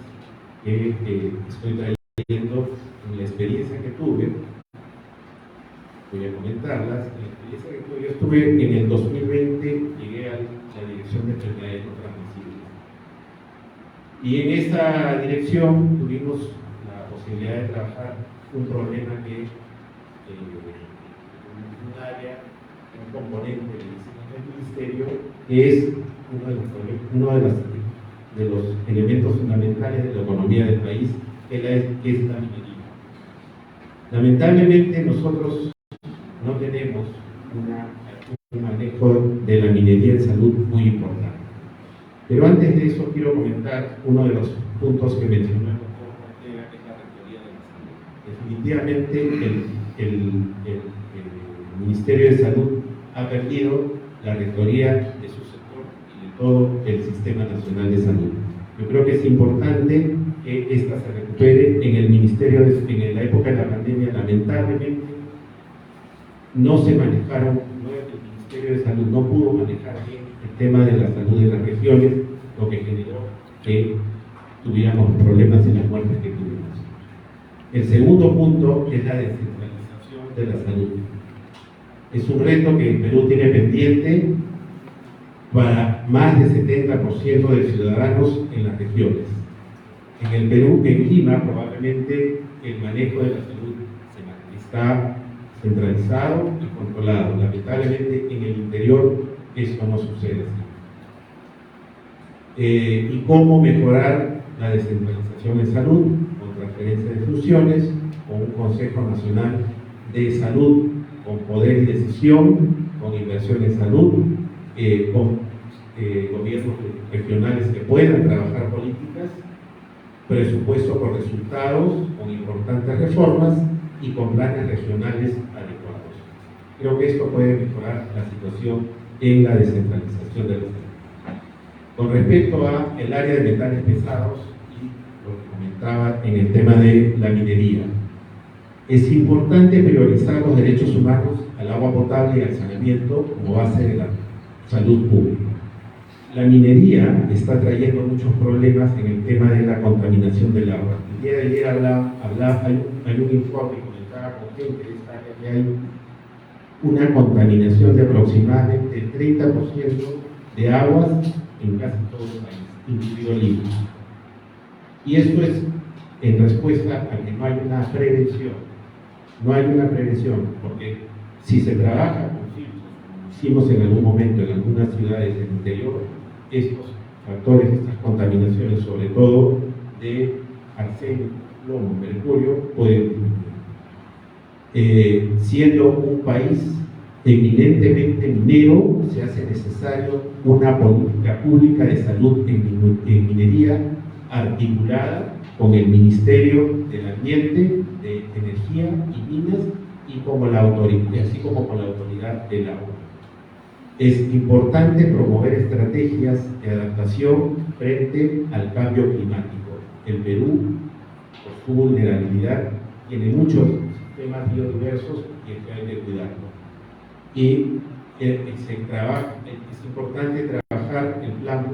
que estoy trayendo en la experiencia que tuve voy a comentarlas. Yo estuve en el 2020, llegué a la Dirección de Enfermedades No Transmisibles. Y en esa dirección tuvimos la posibilidad de trabajar un problema que un área, un componente del ministerio, que es uno de los elementos fundamentales de la economía del país, que es la minería. Lamentablemente nosotros no tenemos un manejo de la minería en salud muy importante. Pero antes de eso quiero comentar uno de los puntos que mencionó el doctor Ortega, que es la rectoría de la salud. Definitivamente el Ministerio de Salud ha perdido la rectoría de su sector y de todo el Sistema Nacional de Salud. Yo creo que es importante que esta se recupere. En el Ministerio, en la época de la pandemia, lamentablemente, no se manejaron, el Ministerio de Salud no pudo manejar bien el tema de la salud de las regiones, lo que generó que tuviéramos problemas en las muertes que tuvimos. El segundo punto es la descentralización de la salud. Es un reto que el Perú tiene pendiente para más del 70% de ciudadanos en las regiones. En el Perú, en Lima, probablemente el manejo de la salud está centralizado y controlado. Lamentablemente en el interior eso no sucede así. ¿Y cómo mejorar la descentralización en salud? Con transferencia de funciones, con un Consejo Nacional de Salud con poder y decisión, con inversión en salud, con gobiernos regionales que puedan trabajar políticas, presupuesto por resultados, con importantes reformas y con planes regionales adecuados. Creo que esto puede mejorar la situación en la descentralización de la salud. Con respecto a el área de metales pesados y lo que comentaba en el tema de la minería, es importante priorizar los derechos humanos al agua potable y al saneamiento como base de la salud pública. La minería está trayendo muchos problemas en el tema de la contaminación del agua. El día de ayer hay un informe que comentaba con gente de esta área que hay una contaminación de aproximadamente el 30% de aguas en casi todo el país, incluido Lima. Y esto es en respuesta a que no hay una prevención. No hay una prevención, porque si se trabaja con filtros, como hicimos en algún momento en algunas ciudades del interior, estos factores, estas contaminaciones, sobre todo de arsénico, plomo, mercurio, pueden disminuir. Siendo un país eminentemente minero, se hace necesario una política pública de salud en minería articulada con el Ministerio del Ambiente, de Energía y Minas, y así como con la Autoridad del Agua. Es importante promover estrategias de adaptación frente al cambio climático. El Perú, por su vulnerabilidad, tiene muchos sistemas biodiversos y esto hay que cuidarlo. Y es importante trabajar el plan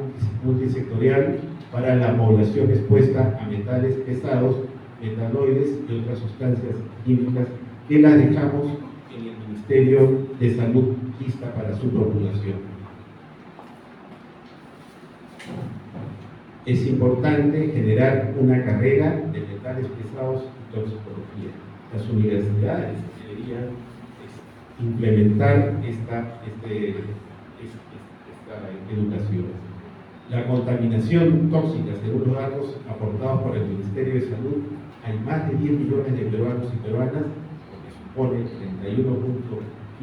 multisectorial para la población expuesta a metales pesados, metaloides y otras sustancias químicas que las dejamos en el Ministerio de Salud lista para su promulgación. Es importante generar una carrera de metales pesados y toxicología. Las universidades deberían implementar esta educación. La contaminación tóxica, según los datos aportados por el Ministerio de Salud, hay más de 10 millones de peruanos y peruanas, lo que supone el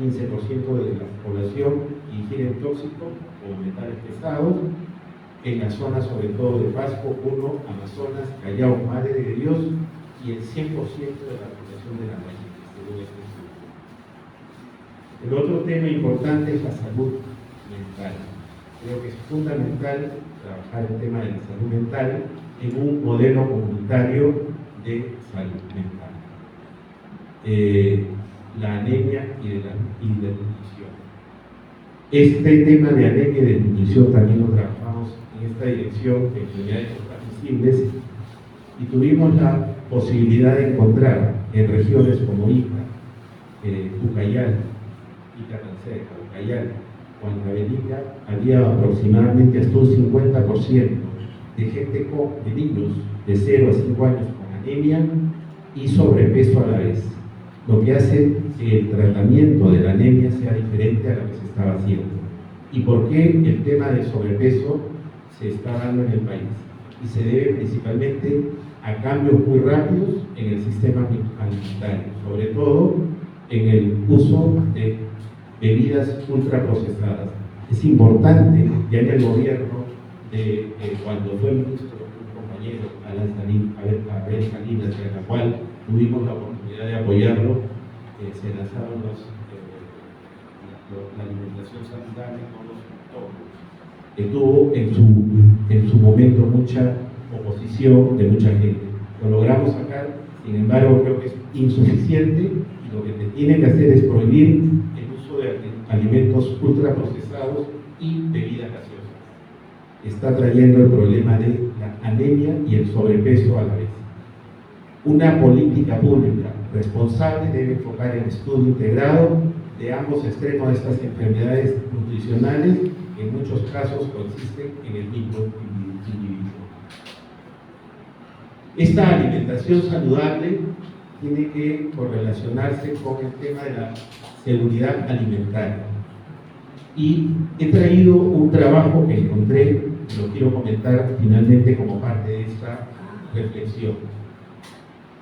31.15% de la población que ingieren tóxicos o metales pesados, en las zonas sobre todo de Pasco, Puno, Amazonas, Callao, Madre de Dios, y el 100% de la población de la región, según este estudio. El otro tema importante es la salud mental. Creo que es fundamental trabajar el tema de la salud mental en un modelo comunitario de salud mental. La anemia y de nutrición. Este tema de anemia y de nutrición también lo trabajamos en esta dirección de enfermedades transmisibles y tuvimos la posibilidad de encontrar en regiones como Ica, Ucayali y Cananceca, Ucayali, Juan Avenida, había aproximadamente hasta un 50% de gente de niños de 0 a 5 años con anemia y sobrepeso a la vez, lo que hace que el tratamiento de la anemia sea diferente a lo que se estaba haciendo. ¿Y por qué el tema del sobrepeso se está dando en el país? Y se debe principalmente a cambios muy rápidos en el sistema alimentario, sobre todo en el uso de bebidas ultraprocesadas. Es importante, ya en el gobierno, cuando fue ministro un compañero, Abel Salinas, en la cual tuvimos la oportunidad de apoyarlo, se lanzaron la alimentación saludable con los fructógenos, que tuvo en su momento mucha oposición de mucha gente. Lo logramos sacar, sin embargo creo que es insuficiente y lo que se tiene que hacer es prohibir el uso de alimentos ultraprocesados y bebidas gaseosas. Está trayendo el problema de la anemia y el sobrepeso a la vez. Una política pública responsable debe enfocar el estudio integrado de ambos extremos de estas enfermedades nutricionales, que en muchos casos consisten en el mismo individuo. Esta alimentación saludable tiene que correlacionarse con el tema de la seguridad alimentaria. Y he traído un trabajo que encontré, lo quiero comentar finalmente como parte de esta reflexión.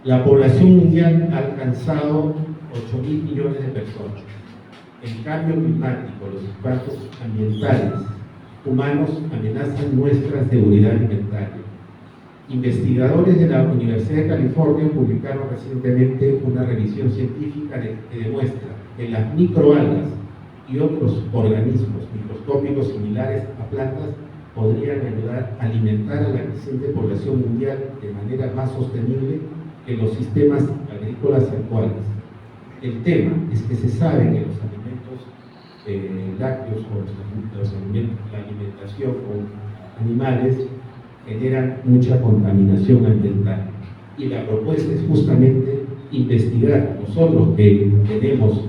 La población mundial ha alcanzado 8.000 millones de personas. El cambio climático, los impactos ambientales, humanos amenazan nuestra seguridad alimentaria. Investigadores de la Universidad de California publicaron recientemente una revisión científica que demuestra que las microalgas y otros organismos microscópicos similares a plantas podrían ayudar a alimentar a la creciente población mundial de manera más sostenible que los sistemas agrícolas actuales. El tema es que se sabe que los alimentos lácteos o la alimentación con animales generan mucha contaminación ambiental. Y la propuesta es justamente investigar. Nosotros que tenemos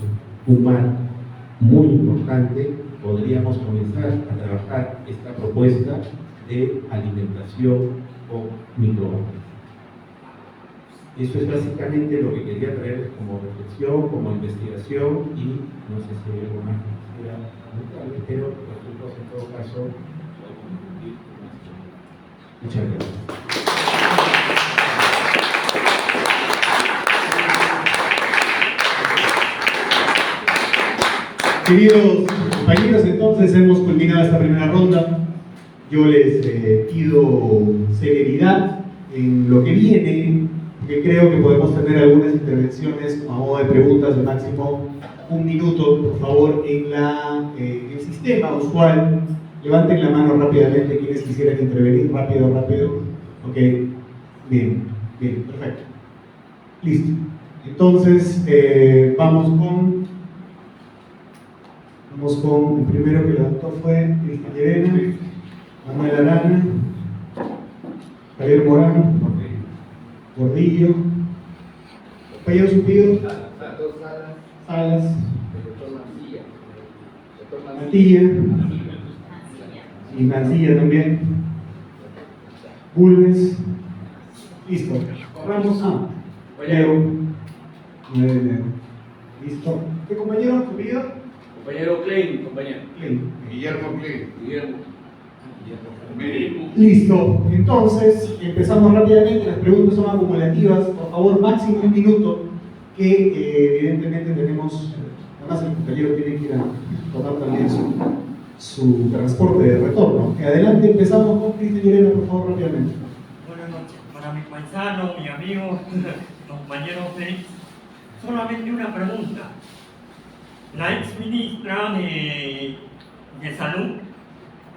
un mar muy importante, podríamos comenzar a trabajar esta propuesta de alimentación con microorganismos. Eso es básicamente lo que quería traer como reflexión, como investigación, y no sé si hay algo más que quisiera comentarles, pero los chicos en todo caso podemos discutir. Muchas gracias. Queridos compañeros, entonces hemos culminado esta primera ronda. Yo les pido celeridad en lo que viene, porque creo que podemos tener algunas intervenciones a modo de preguntas de máximo 1 minuto, por favor, en el sistema usual. Levanten la mano rápidamente quienes quisieran intervenir, rápido. Ok, bien, perfecto. Listo. Entonces, vamos con el primero que levantó fue Cristian Llerena, Manuel Arana, Javier Morán, Gordillo, compañero Supido, Salas, Mantilla, y Mancilla también, Bulnes, listo. Ramos, Leo, listo. ¿Qué compañero Supido? Compañero Klein, compañero. Guillermo Klein. Listo, entonces empezamos rápidamente, las preguntas son acumulativas, por favor máximo 1 minuto, que evidentemente tenemos, además el compañero tiene que ir a tomar también su transporte de retorno. Adelante, empezamos con Cristian Llerena, por favor, rápidamente. Buenas noches, para mi paisano, mi amigo, compañero Félix, solamente una pregunta. La ex ministra de Salud,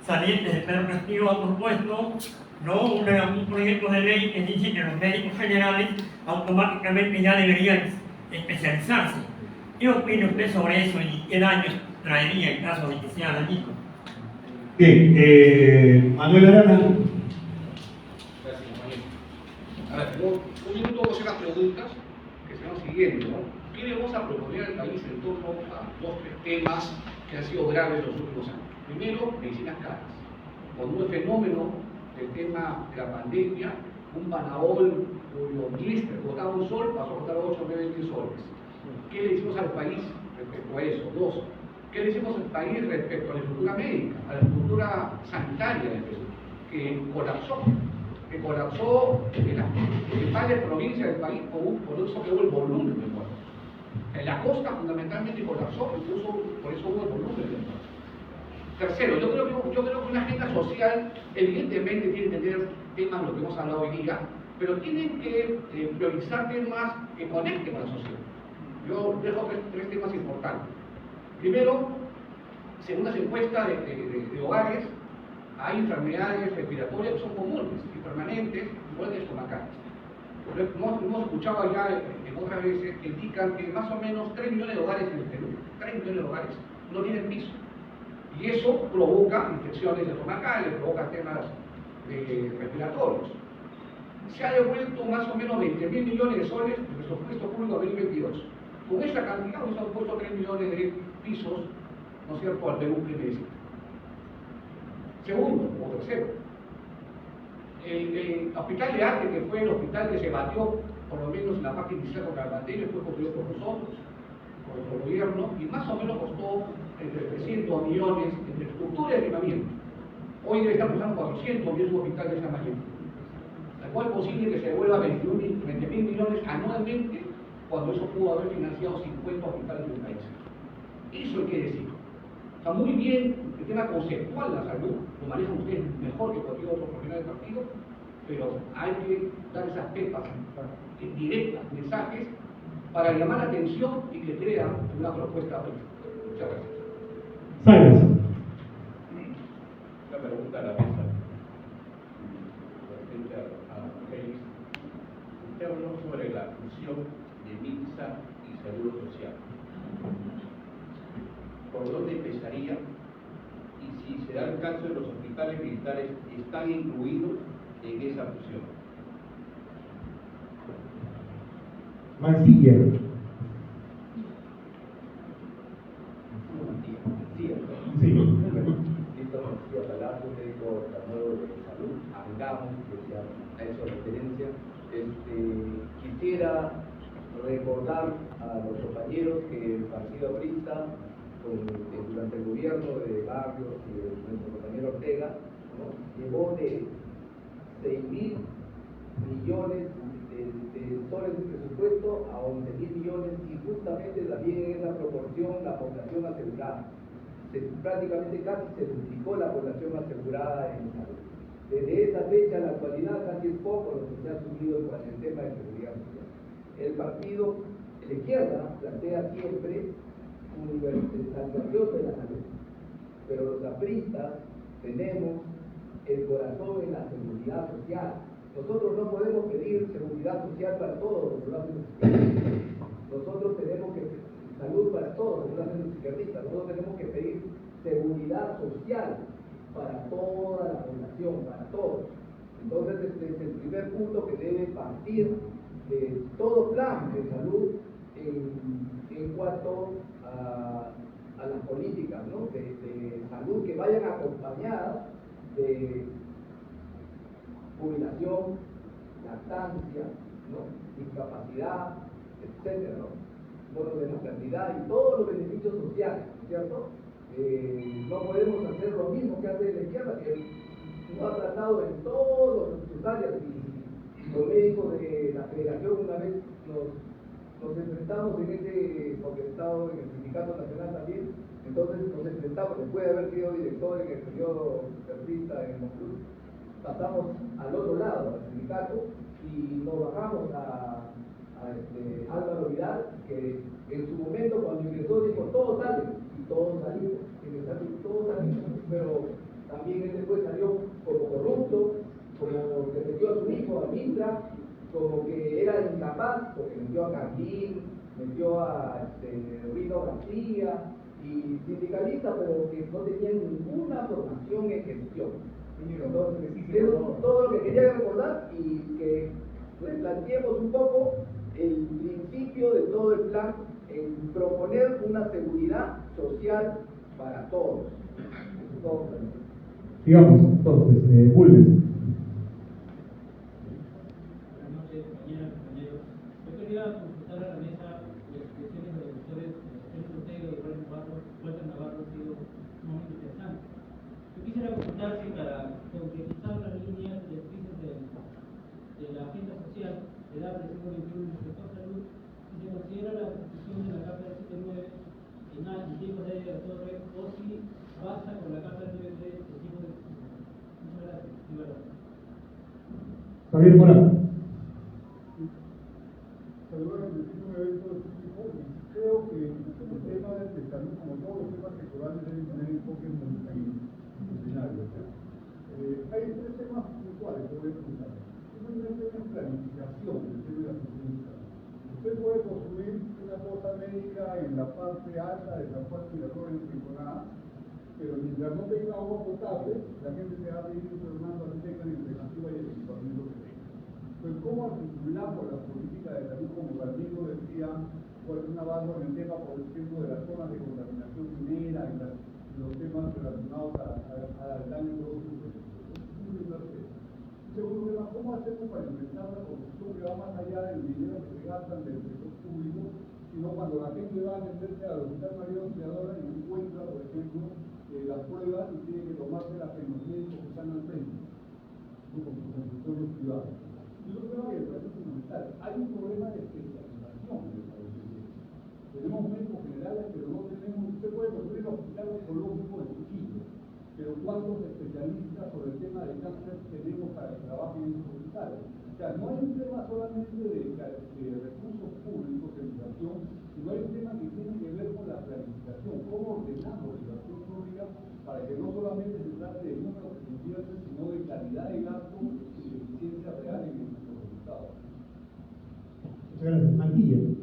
saliente de Pedro Castillo, ha propuesto un proyecto de ley que dice que los médicos generales automáticamente ya deberían especializarse. ¿Qué opina usted sobre eso y qué daño traería en caso de que sea dañino? Bien, Manuel Arana. A ver, un minuto vamos a hacer las preguntas que se van siguiendo, ¿no? ¿Quién le vamos a proponer al país en torno a 2 o 3 temas que han sido graves en los últimos años. Primero, medicinas caras. Con un fenómeno del tema de la pandemia, un Panadol cuyo blister costaba un sol pasó a costar 8, 9, 10 soles. ¿Qué le hicimos al país respecto a eso? 2. ¿Qué le hicimos al país respecto a la estructura médica, a la estructura sanitaria del Perú? Que colapsó en las principales provincias del país por eso que hubo el volumen de muertos. En la costa fundamentalmente colapsó, incluso por eso hubo el volumen de muertos. Tercero, yo creo que una agenda social evidentemente tiene que tener temas de los que hemos hablado hoy día, pero tienen que priorizar temas que conecten con la sociedad. Yo dejo 3 temas importantes. Primero, según las encuestas de hogares, hay enfermedades respiratorias que son comunes y permanentes, igual que estomacales. Hemos escuchado ya en otras veces que indican que más o menos 3 millones de hogares en el Perú, 3 millones de hogares, no tienen piso. Y eso provoca infecciones estomacales, provoca temas respiratorios. Se ha devuelto más o menos 20.000 millones de soles del presupuesto público 2022. Con esa cantidad se han puesto 3 millones de pisos, ¿no es cierto?, al Perú que necesita. Segundo, o tercero, el hospital de arte, que fue el hospital que se batió, por lo menos en la parte inicial contra la pandemia, fue construido por nosotros, por nuestro gobierno, y más o menos costó entre 300 millones entre estructura y equipamiento. Hoy debe estar costando 400 y es un hospital de esa magnitud. ¿Cuál es posible que se devuelva 20.000 millones anualmente cuando eso pudo haber financiado 50 hospitales del país? Eso hay que decir. Está muy bien el tema conceptual de la salud, lo manejan ustedes mejor que cualquier otro profesional del partido, pero hay que dar esas pepas directas, mensajes, para llamar la atención y que crean una propuesta política. Muchas gracias. Salas. Una pregunta a la mesa. Frente a Félix. Usted habló sobre la fusión de MINSA y Seguro Social. ¿Por dónde empezaría? Y si se da el caso de los hospitales militares, ¿están incluidos en esa fusión? Mancilla. Sí. Víctor García Palacio, médico enfermero de salud, ANGAMO, que ya ha hecho referencia. Quisiera recordar a los compañeros que el Partido Aprista, durante el gobierno de Barrios y de nuestro compañero Ortega, ¿no?, llevó de 6.000 millones de soles de presupuesto a 11.000 millones, y justamente también en esa proporción la población asegurada. Prácticamente casi se duplicó la población asegurada en salud. Desde esa fecha a la actualidad casi es poco lo que se ha subido con el tema de seguridad social. El partido de la izquierda plantea siempre universalización de la salud, pero los apristas tenemos el corazón en la seguridad social. Nosotros no podemos pedir seguridad social para todos los ciudadanos. Nosotros tenemos que salud para todos los ciudadanos izquierdistas. Nosotros tenemos que pedir seguridad social para toda la población, para todos. Entonces, este es el primer punto que debe partir de todo plan de salud en cuanto a las políticas, ¿no?, de salud que vayan acompañadas de jubilación, lactancia, ¿no?, discapacidad, etcétera, ¿no?, bono de maternidad y todos los beneficios sociales, ¿cierto? No podemos hacer lo mismo que hace la izquierda, que no ha tratado en todas sus áreas, y los médicos de la federación una vez nos enfrentamos en ese, porque he estado en el Sindicato Nacional también, entonces nos enfrentamos, después de haber sido director en el periodo tercista en Monclús, pasamos al otro lado, al sindicato, y nos bajamos a Álvaro Vidal, que en su momento cuando ingresó dijo, todos salen, y todos salimos, todos salimos, pero también él después salió como corrupto, como que metió a su hijo a Mitra, como que era incapaz, porque metió a Carquín, metió a Rino García, y sindicalista, pero que no tenían ninguna formación en gestión. Entonces, eso todo lo que quería recordar, y que planteemos un poco el principio de todo el plan en proponer una seguridad social para todos. Digamos, entonces, Bulnes. Buenas noches, compañeras, compañeros. Yo quería consultar a la mesa las expresiones de los doctores Félix Ortega y Walter Navarro han sido sumamente interesantes. Yo quisiera consultar si para concretizar las líneas directrices de la agenda social de la del siglo XXI en el sector salud, si se considera la constitución de la Carta del 79 en tiempos de la Torre o si basta con la Carta del 93 de tiempos de. Muchas gracias. Javier Morán. Saludar al vecino de evento de este tipo. Creo que el tema de salud, como todos los temas sectorales, deben tener enfoque multidisciplinario. Hay tres temas puntuales que voy a preguntar. Uno es el tema de planificación del tema de la salud. Usted puede construir una cosa médica en la parte alta de la parte migratoria en temporada, pero mientras no tenga agua potable, la gente se va a seguir enfermando así tenga la alternativa y el equipamiento que tenga. Entonces, ¿cómo articulamos la política de salud, como Ramiro decía, cuál es una base en el tema, por ejemplo, de las zonas de contaminación minera y los temas relacionados al daño producido? Segundo tema, ¿cómo hacemos para implementar una construcción que va más allá del dinero que se gastan del sector público, sino cuando la gente va a atenderse al Hospital María Auxiliadora y encuentra, por ejemplo, las pruebas y tiene que tomarse las en los médicos que están al frente, con sus consultorios privados? Y otro tema que me parece fundamental, hay un problema de especialización en el país. Tenemos médicos generales, pero no tenemos, usted puede construir un hospital oncológico en Trujillo, pero ¿cuántos especialistas sobre el tema de cáncer tenemos para que trabajen en esos hospitales? O sea, no hay un tema solamente de recursos públicos de educación, sino hay un tema que tiene que ver con la planificación, cómo ordenamos la educación pública para que no solamente se trate de números que se invierten, sino de calidad de gasto y de eficiencia real en los resultados. Muchas gracias. Mantilla.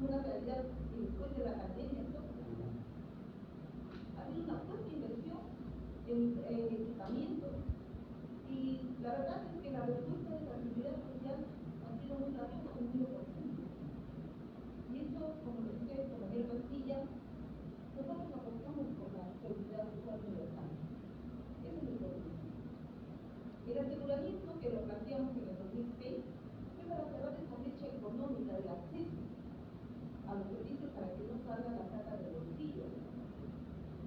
Una realidad y después de la pandemia, ha habido una fuerte inversión en equipamiento y la verdad es que la respuesta de la seguridad social ha sido muy rápida, un 1%. Y eso, como lo dice el compañero Castilla, nosotros apostamos por la seguridad social universal. Ese es el problema. El aseguramiento que lo planteamos en el 2006 fue para cerrar esa brecha económica del acceso a los servicios para que no salga la plata del bolsillo.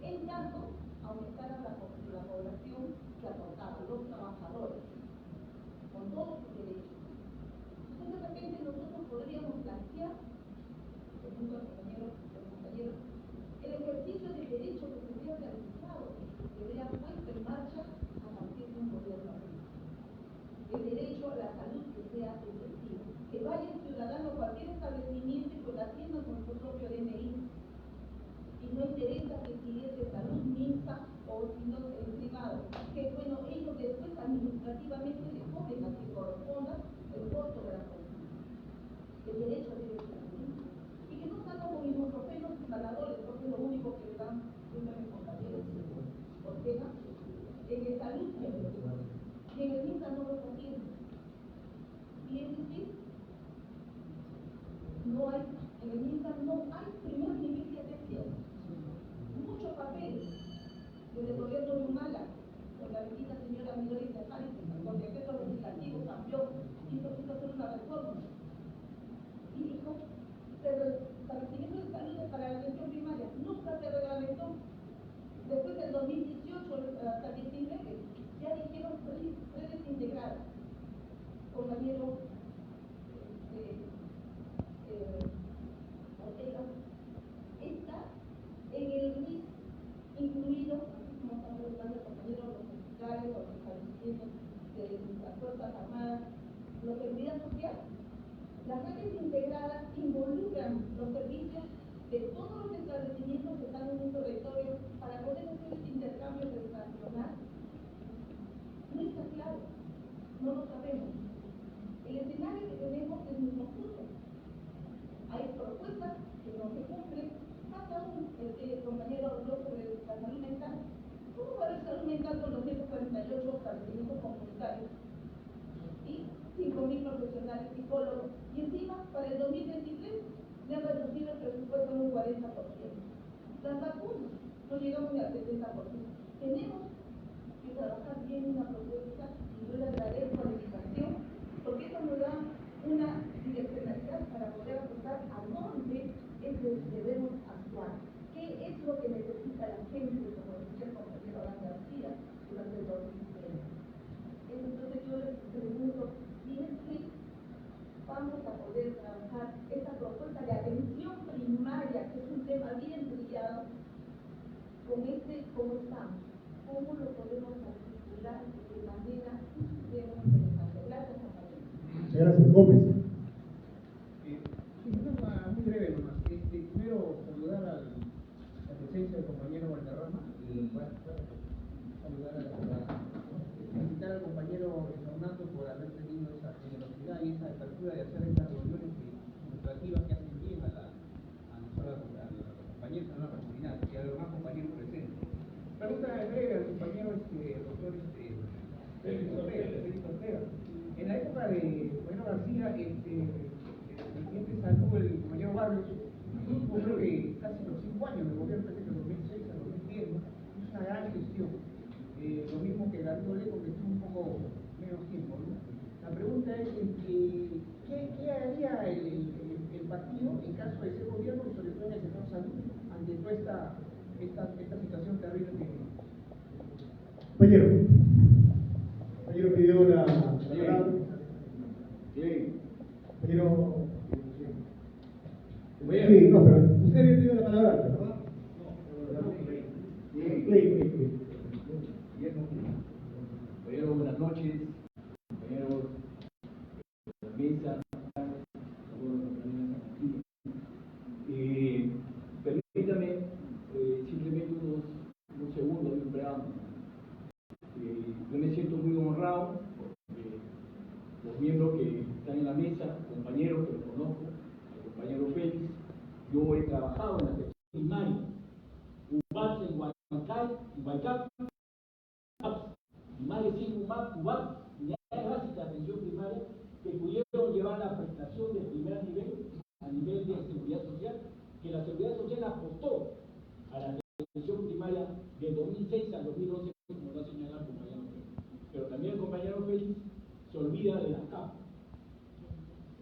En tanto, aumentara la población que aportaba, los trabajadores, con todos sus derechos. Entonces, de repente, nosotros podríamos plantear, según los compañeros, el ejercicio del derecho que se vea realizado, que vea puesto en marcha a partir de un gobierno. El derecho a la salud que sea efectivo, que vaya el ciudadano a cualquier establecimiento y pues atienda con su propio DNI. Y no interesa que si es de salud mixta o si no es privado, que bueno, ellos después administrativamente le ponen a que corresponda el costo de la consulta. El derecho a la salud. Y que no salgan con ibuprofenos y sanadores, porque es lo único que le dan mis compañeros Ortega, en el salud y en el MINSA no lo está haciendo. Y es decir, no hay, en el MINSA no hay primer nivel de atención. Muchos papeles desde el gobierno de Humala, con la bendita señora Midori Tejari, con el decreto legislativo cambió, quiso hacer una reforma. Y dijo, establecimiento de salud para la atención primaria, nunca se reglamentó. Después del 2018 hasta 19, ya dijeron redes integradas. Compañero Ortega, está en el RIS incluido, como están preguntando el compañero, los hospitales, los establecimientos de las Fuerzas Armadas, la seguridad social. Las redes integradas involucran los servicios de todos los establecimientos que están en un territorio 5.000 profesionales psicólogos y encima para el 2023 le han reducido el presupuesto en un 40%. Las vacunas no llegamos ni al 70%. Tenemos que trabajar bien una propuesta y yo le agradezco a la invitación porque eso nos da una direccionalidad para poder apuntar a dónde es donde debemos actuar. ¿Qué es lo que necesita la gente, como decía el compañero Alan García, durante el 2020? Entonces yo les pregunto, ¿tienes que vamos a poder trabajar esta propuesta de atención primaria, que es un tema bien brillado, con cómo estamos? ¿Cómo lo podemos articular de manera interesante? Gracias, compañero. Gracias, Gómez. Muy breve nomás. Primero saludar a la presencia del compañero Valderrama y después saludar felicitar al compañero Fernando por haber tenido esa generosidad y esa apertura de hacer estas reuniones demostrativas que hacen bien a los compañeros de la comunidad y a los demás compañeros presentes. Pregunta breve al compañero doctor Félix Ortega. En la época de Bueno García, el presidente de salud, el compañero Barrios, yo creo que casi los 5 años del gobierno, desde el 2006 al 2010, ¿no? Es una gran gestión. Lo mismo que Darío Leco, que estuvo un poco menos tiempo, ¿no? La pregunta es, ¿qué haría el partido en caso de ser gobierno y sobre todo en el sector salud ante toda esta situación terrible que vive? Compañero pidió la palabra. Compañero. Sí, no, pero usted había pedido la palabra, ¿verdad? Compañero, buenas noches. Compañeros de la mesa, permítame simplemente unos segundos de un preámbulo. Yo me siento muy honrado porque los miembros que están en la mesa, compañeros que los conozco, el compañero Félix, yo he trabajado en la sección primaria, UBAT en Huaycap, y más de 100 UBAT, unidades básicas de atención primaria, que pudieron llevar la prestación de primer nivel a nivel de seguridad social, que la seguridad social apostó a la atención primaria de 2006 al 2011, como lo ha señalado el compañero Félix. Pero también el compañero Félix se olvida de las CAP.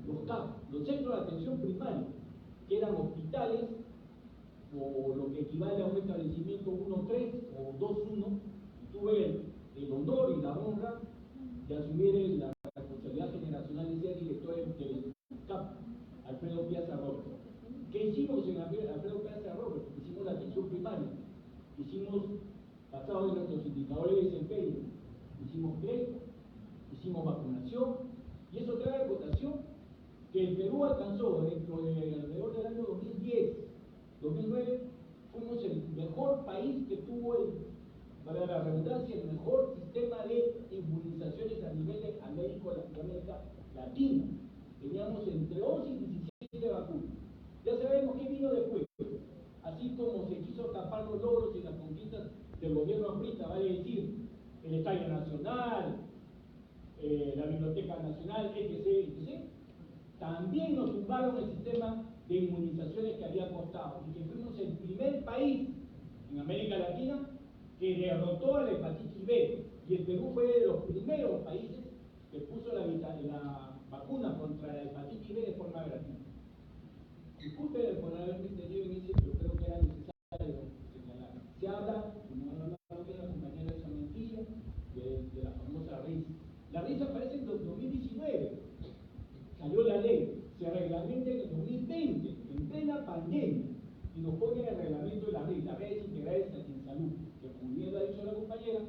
Los CAP, los centros de atención primaria, que eran hospitales, o lo que equivale a un establecimiento 1-3 o 2-1, tuve el honor y la honra de asumir la responsabilidad generacional de ser director del CAP, Alfredo Piazza Robles. ¿Qué hicimos en Alfredo Piazza Robles? Hicimos la atención primaria, basado en nuestros indicadores de desempeño, hicimos crédito, hicimos vacunación, y eso trae votación que el Perú alcanzó dentro de alrededor del año 2010-2009, fuimos el mejor país que tuvo, para la redundancia, el mejor sistema de inmunizaciones a nivel de América Latina. Teníamos entre 11 y 17 vacunas. Ya sabemos qué vino después. Así como se quiso tapar los logros y las conquistas del gobierno aprista, vale decir, el Estadio Nacional, la Biblioteca Nacional, etc. También nos tumbaron el sistema de inmunizaciones que había costado y que fuimos el primer país en América Latina que derrotó a la hepatitis B, y el Perú fue de los primeros países que puso la vacuna contra la hepatitis B de forma gratuita. Disculpen por haberme entendido en ese, pero creo que era necesario señalar. Se habla, como ha hablado bien la compañera de Samantilla, de la famosa RIS. La RIS aparece en 2019, salió la ley, se reglamenta en el 2020, en plena pandemia, y nos pone el reglamento de la RIS, las redes integrales en salud, que como bien lo ha dicho la compañera,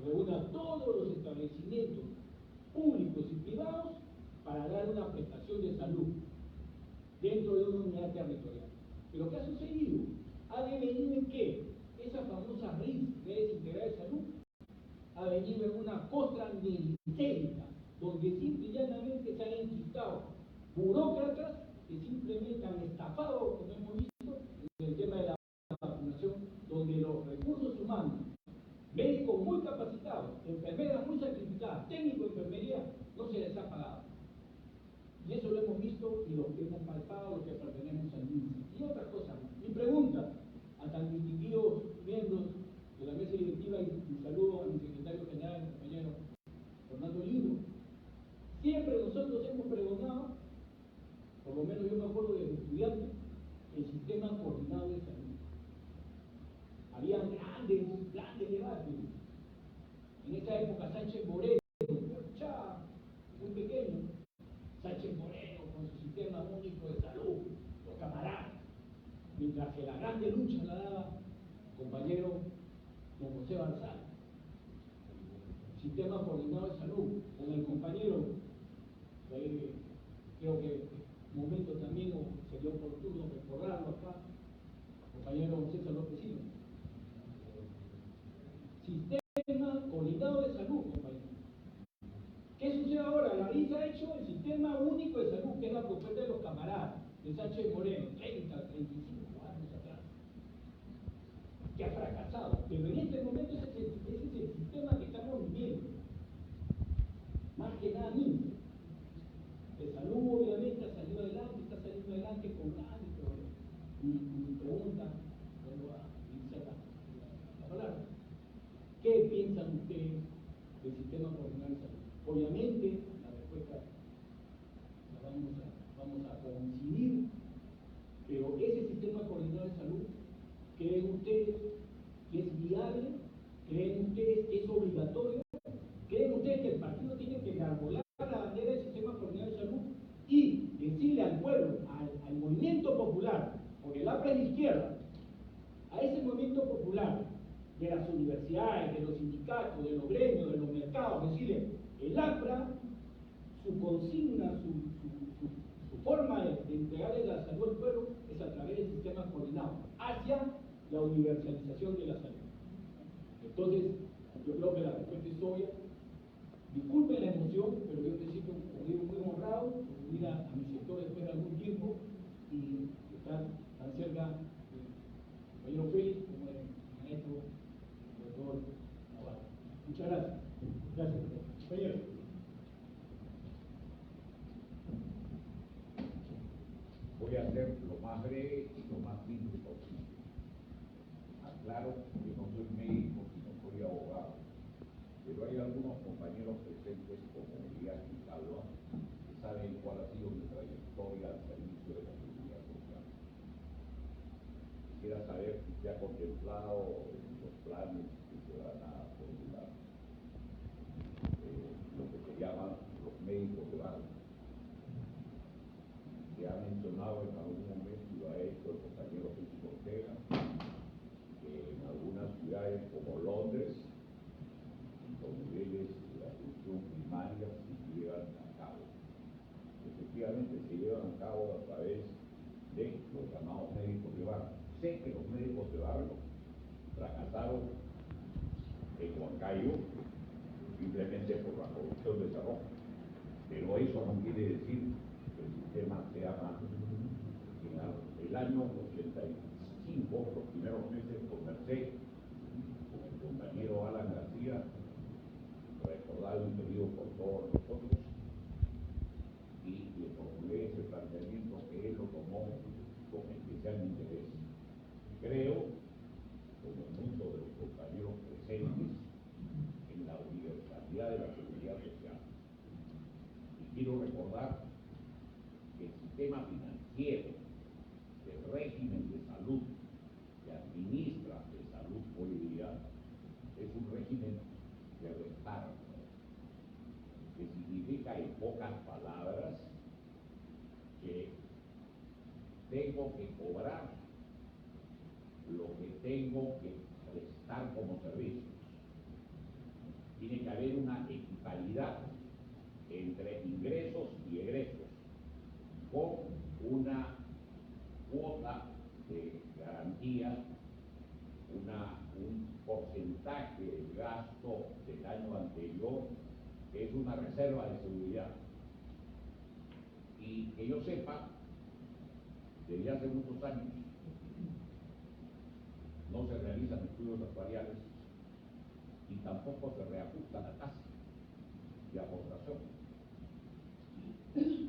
reúne a todos los establecimientos públicos y privados para dar una prestación de salud dentro de una unidad territorial. Pero ¿qué ha sucedido? ¿Ha devenido en qué? Esa famosa RIS, redes integrales de salud, ha venido en una costra militérica, donde simple y llanamente se han enquistado burócratas que simplemente han estafado, como hemos visto, en el tema de la vacunación, donde los recursos humanos, médicos muy capacitados, enfermeras muy sacrificadas, técnicos de enfermería, no se les ha pagado. y los que hemos palpado, los que pertenecemos al MINSA. Y otra cosa, mi pregunta a tan distinguidos miembros de la mesa directiva y saludo a mi secretario general, el compañero Fernando Lino. Siempre nosotros hemos pregonado, por lo menos yo me acuerdo de estudiante, el sistema coordinado de salud. Había grandes debates. En esa época Sánchez Moreno, muy pequeño, Sánchez Moreno con su sistema único de salud, los camaradas, mientras que la grande lucha la daba compañero don José Barzal. Sistema coordinado de salud, con el compañero, creo que es momento también sería oportuno recordarlo acá, compañero César López Silva. Sistema coordinado de salud, compañero. ¿Qué sucede ahora? La RIS ha hecho el sistema único de salud, que es la propuesta de los camaradas, de Sánchez Moreno, 30, 35 años atrás, que ha fracasado. Pero en este momento ese es el sistema que estamos viviendo. Más que nada MINSA. De salud, obviamente, ha salido adelante, está saliendo adelante con grandes problemas. Mi pregunta, vuelvo a iniciar la palabra. ¿Qué piensan ustedes del sistema coordinado de salud? Obviamente, la respuesta la vamos a coincidir, pero ese sistema coordinado de salud, ¿creen ustedes que es viable? ¿Creen ustedes que es obligatorio? ¿Creen ustedes que el partido tiene que enarbolar la bandera del sistema coordinado de salud y decirle al pueblo, al movimiento popular, porque el APRA es de izquierda, a ese movimiento popular de las universidades, de los sindicatos, de los gremios, de los mercados, decirle, el APRA, su consigna, su forma de entregarle la salud al pueblo es a través del sistema coordinado hacia la universalización de la salud? Entonces, yo creo que la respuesta es obvia. Disculpen la emoción, pero yo me siento muy honrado por venir a mi sector después de algún tiempo y estar tan cerca del compañero Félix como del maestro doctor Navarro. Muchas gracias. Gracias, compañero. Voy a ser lo más breve y lo más simple posible. Aclaro que no soy médico, sino soy abogado. Pero hay algunos compañeros presentes, como Elías y Calva, que saben cuál ha sido mi trayectoria al servicio de la seguridad social. Quisiera saber si se ha contemplado en los planes que se van a formular lo que se llaman los médicos de barrio. Se ha mencionado en algún momento, y lo ha hecho el compañero Félix Ortega, que en algunas ciudades como Londres, los niveles de atención primaria se llevan a cabo. Efectivamente se llevan a cabo a través de los llamados médicos de barrio. Sé que los médicos de barrio fracasaron en Huancayo simplemente por la corrupción de Cerrón, pero eso no quiere decir que el sistema sea malo. En el año 85, los primeros meses, conversé con el compañero Alan García, recordado y querido por todos nosotros, y le formulé ese planteamiento que él lo tomó con especial interés. Creo, como muchos de los compañeros presentes, en la universalidad de la seguridad social. Y quiero recordar que el sistema financiero del régimen de salud que administra de salud hoy día es un régimen de reparto, que significa en pocas palabras que tengo que cobrar lo que tengo que prestar como servicios. Tiene que haber una equiparidad entre ingresos y egresos, con una cuota de garantía, un porcentaje del gasto del año anterior, que es una reserva de seguridad. Y que yo sepa, desde hace muchos años no se realizan estudios actuariales y tampoco se reajusta la tasa de aportación.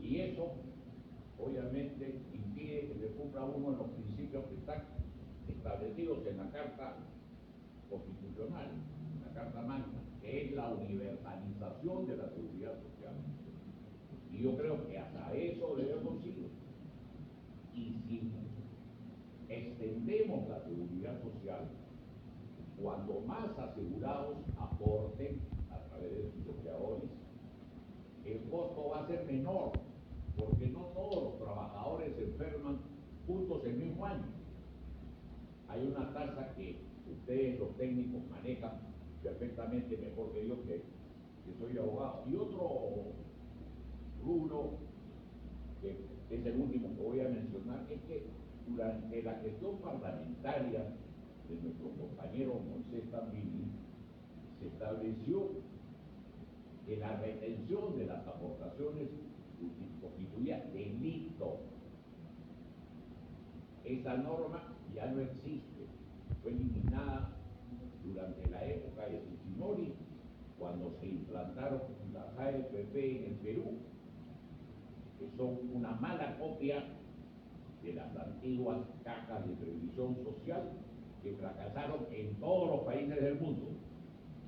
Y eso obviamente impide que se cumpla uno de los principios que están establecidos en la Carta Constitucional, en la Carta Magna, que es la universalización de la seguridad social. Y yo creo que hasta eso debemos ir. Y si extendemos la seguridad social, cuando más asegurados aporten a través de sus empleadores, el costo va a ser menor, porque no todos los trabajadores se enferman juntos el mismo año. Hay una tasa que ustedes, los técnicos, manejan perfectamente mejor que yo, que soy abogado. Y otro rubro, que es el último que voy a mencionar, es que durante la gestión parlamentaria de nuestro compañero Moisés Tambini, se estableció que la retención de las aportaciones constituía delito. Esa norma ya no existe, fue eliminada durante la época de Fujimori, cuando se implantaron las AFP en el Perú, que son una mala copia de las antiguas cajas de previsión social que fracasaron en todos los países del mundo,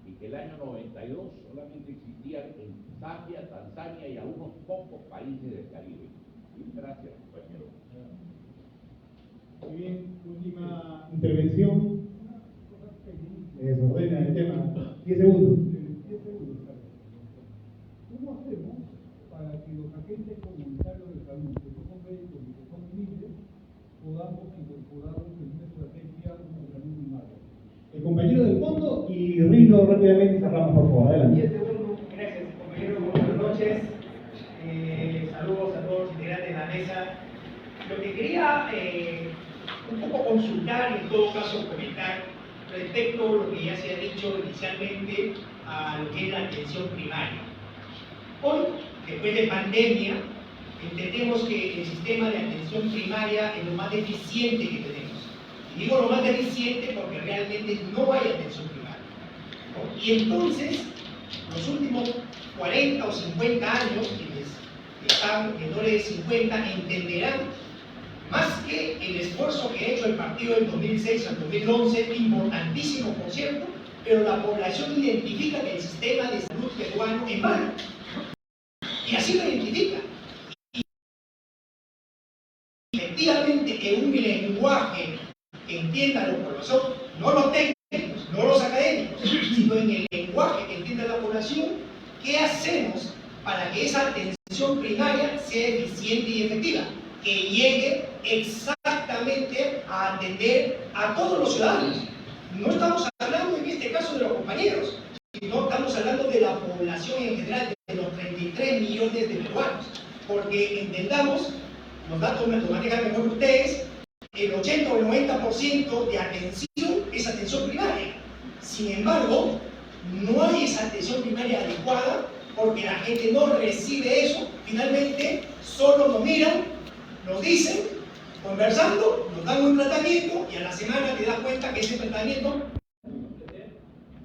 y que el año 92 solamente existían en Zambia, Tanzania y algunos pocos países del Caribe. Y gracias, compañero. Muy bien, última intervención. Desordena el tema. 10 segundos. 10 segundos, Carlos. ¿Cómo hacemos para que los agentes comunitarios de salud, que no son médicos y que son humildes, podamos incorporarlos en una estrategia de salud primaria? El compañero del fondo y Rino rápidamente cerramos, por favor. Adelante. 10 segundos. Gracias, compañero. Buenas noches. Saludos a todos los integrantes de la mesa. Lo que quería un poco consultar, en todo caso comentar, respecto a lo que ya se ha dicho inicialmente a lo que es la atención primaria. Hoy, después de pandemia, entendemos que el sistema de atención primaria es lo más deficiente que tenemos. Y digo lo más deficiente porque realmente no hay atención primaria, ¿no? Y entonces, los últimos 40 o 50 años, quienes están menores de 50 entenderán más que el esfuerzo que ha hecho el partido del 2006 al 2011, importantísimo por cierto, pero la población identifica que el sistema de salud peruano es malo. Y así lo identifica. Y efectivamente, en un lenguaje que entienda la población, no los técnicos, no los académicos, sino en el lenguaje que entienda la población, ¿qué hacemos para que esa atención primaria sea eficiente y efectiva? Que llegue exactamente a atender a todos los ciudadanos. No estamos hablando en este caso de los compañeros, sino estamos hablando de la población en general, de los 33 millones de peruanos. Porque entendamos, los datos los manejan mejor ustedes, el 80 o el 90% de atención es atención primaria. Sin embargo, no hay esa atención primaria adecuada porque la gente no recibe eso. Finalmente, solo nos miran, nos dicen, conversando, nos dan un tratamiento y a la semana te das cuenta que ese tratamiento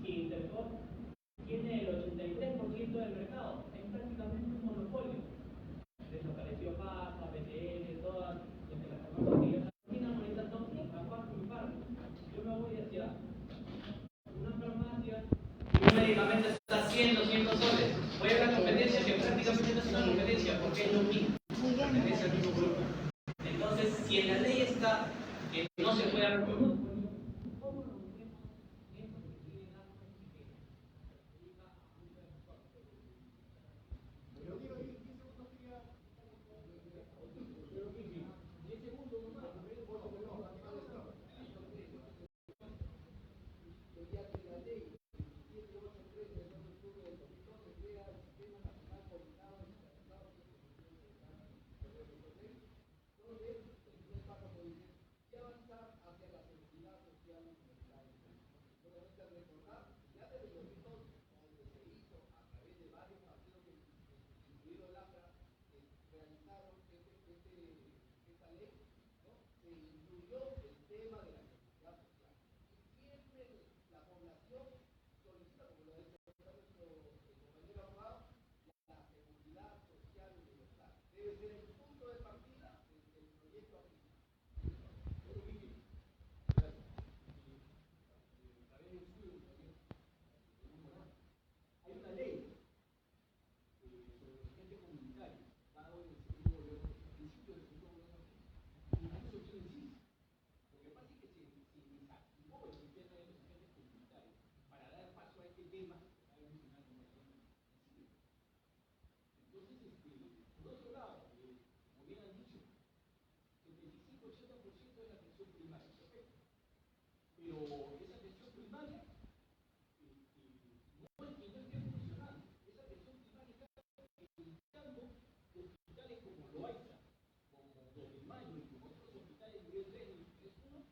y Intercom tiene el 83% del mercado, es prácticamente un monopolio. Desapareció Pasa, BTL, todas las farmacias que ya ahorita son a cuarto y par. Yo me voy hacia una farmacia y un medicamento está 100, 200 soles. Voy a la competencia que prácticamente no es una competencia porque es lo mismo. Pertenece al mismo grupo. Entonces, si en la ley está que no se puede reconocer, pero esa atención primaria no es que no esté funcionando. Esa atención primaria está utilizando hospitales como Loaiza, como 2 de Mayo y como otros hospitales nivel 3 y nivel 1,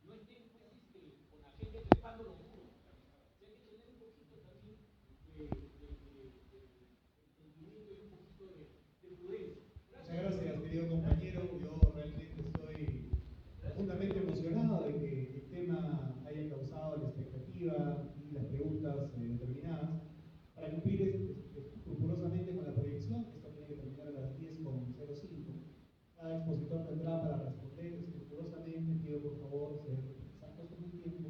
no estén con la gente trepando los muros. O sea, hay que tener un poquito también de entendimiento y un poquito de prudencia. Muchas gracias, querido compañero. Yo realmente estoy profundamente emocionado de que el tema haya causado la expectativa y las preguntas determinadas. Para cumplir escrupulosamente con la proyección, esto tiene que terminar a las 10:05. Cada expositor tendrá para responder escrupulosamente. Pido por favor ser exactos con el tiempo,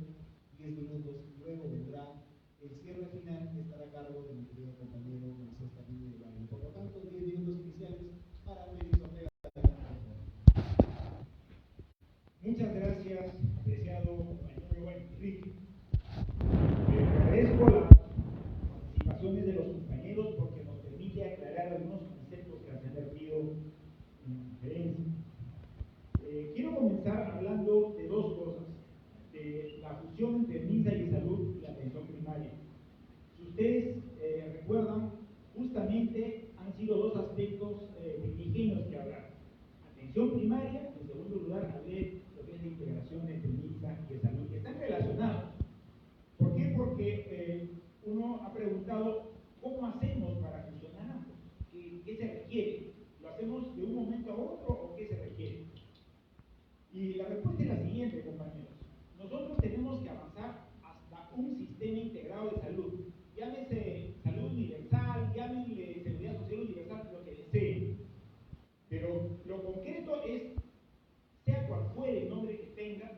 10 minutos, y luego vendrá el cierre final que estará a cargo de mi querido compañero Moisés Carrillo de Valle. Por lo tanto, 10 minutos iniciales para Félix Ortega. Muchas gracias, apreciado compañero Enrique. Agradezco las participaciones de los compañeros porque nos permite aclarar algunos conceptos que se han perdido en la conferencia. Quiero comenzar hablando de dos cosas, de la fusión entre MINSA y Salud y la atención primaria. Si ustedes recuerdan, justamente han sido dos aspectos primigenios que hablar. Atención primaria, en segundo lugar, hablé lo que es la integración entre MINSA y Salud, que están relacionados. ¿Por qué? Porque uno ha preguntado, ¿cómo hacemos para fusionar ambos? ¿Qué se requiere? ¿Lo hacemos de un momento a otro o qué se requiere? Y la respuesta es la siguiente, compañeros. Nosotros tenemos que avanzar hasta un sistema integrado de salud. Llámese salud universal, llámenle seguridad social universal, lo que deseen. Pero lo concreto es, sea cual fuere el nombre que tenga,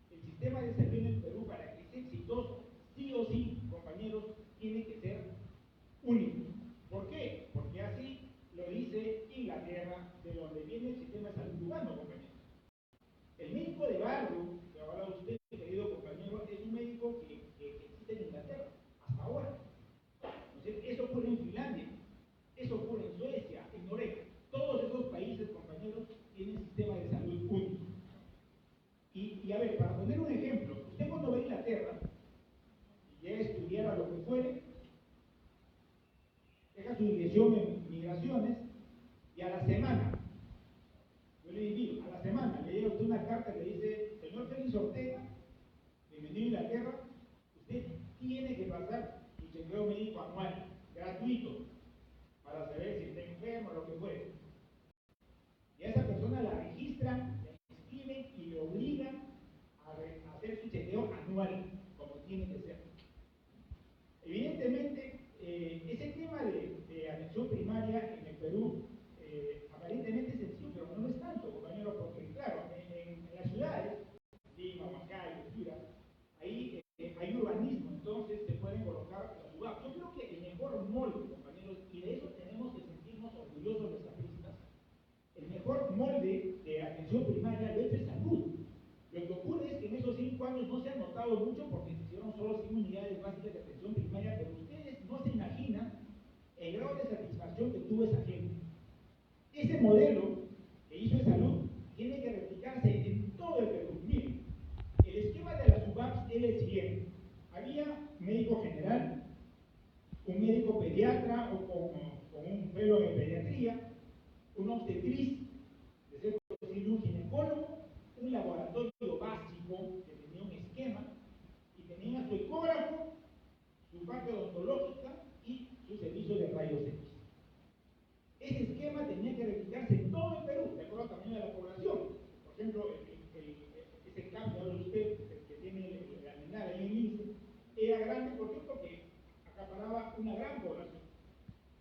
el sistema de salud en el Perú, para que sea exitoso, sí o sí, compañeros, tiene que ser único. ¿Por qué? Porque así lo dice Inglaterra, de donde viene el sistema de salud cubano, compañeros. El médico de barrio, que ahora usted, querido compañero, es un médico que existe en Inglaterra, hasta ahora. Entonces, eso ocurre en Finlandia, eso ocurre en Suecia, en Noruega. Todos esos países, compañeros, tienen sistema de salud único. Y a ver, para poner un ejemplo, usted cuando va a Inglaterra y llega a estudiar a lo que fuere, deja su dirección en migraciones y a la semana, yo le digo, a la semana le llega a usted una carta que dice: señor Félix Ortega, bienvenido a Inglaterra, usted tiene que pasar su chequeo médico anual, gratuito, para saber si está enfermo o lo que fuere. Y a esa persona la registran, la inscriben y le obligan a hacer su chequeo anual, como tiene que ser. Evidentemente, ese tema de atención primaria en el Perú aparentemente es sencillo, pero no lo es tanto, compañeros, porque claro, en las ciudades, Lima, Huancayo, Piura, ahí hay urbanismo, entonces se pueden colocar las UAP. Yo creo que el mejor molde, compañeros, y de eso tenemos que sentirnos orgullosos los apristas, el mejor molde de atención primaria lo es de salud. Lo que ocurre es que en esos 5 años no se ha notado mucho porque se hicieron solo 5 unidades básicas de atención primaria, pero ustedes no se imaginan el grado de satisfacción que tuvo esa gente. Ese modelo que hizo de salud tiene que replicarse en todo el Perú. Miren, el esquema de las UBAPs es el siguiente. Había un médico general, un médico pediatra o con un fellow en pediatría, un obstetriz, de ser posible un ginecólogo, un laboratorio básico que tenía un esquema y tenía su ecógrafo, su parte odontológica y su servicio de rayos X. Ese esquema tenía que replicarse en todo el Perú, de acuerdo al tamaño de la población. Por ejemplo, ese campo de usted que tiene la almenar ahí en INSE era grande, ¿por qué? Porque acaparaba una gran población.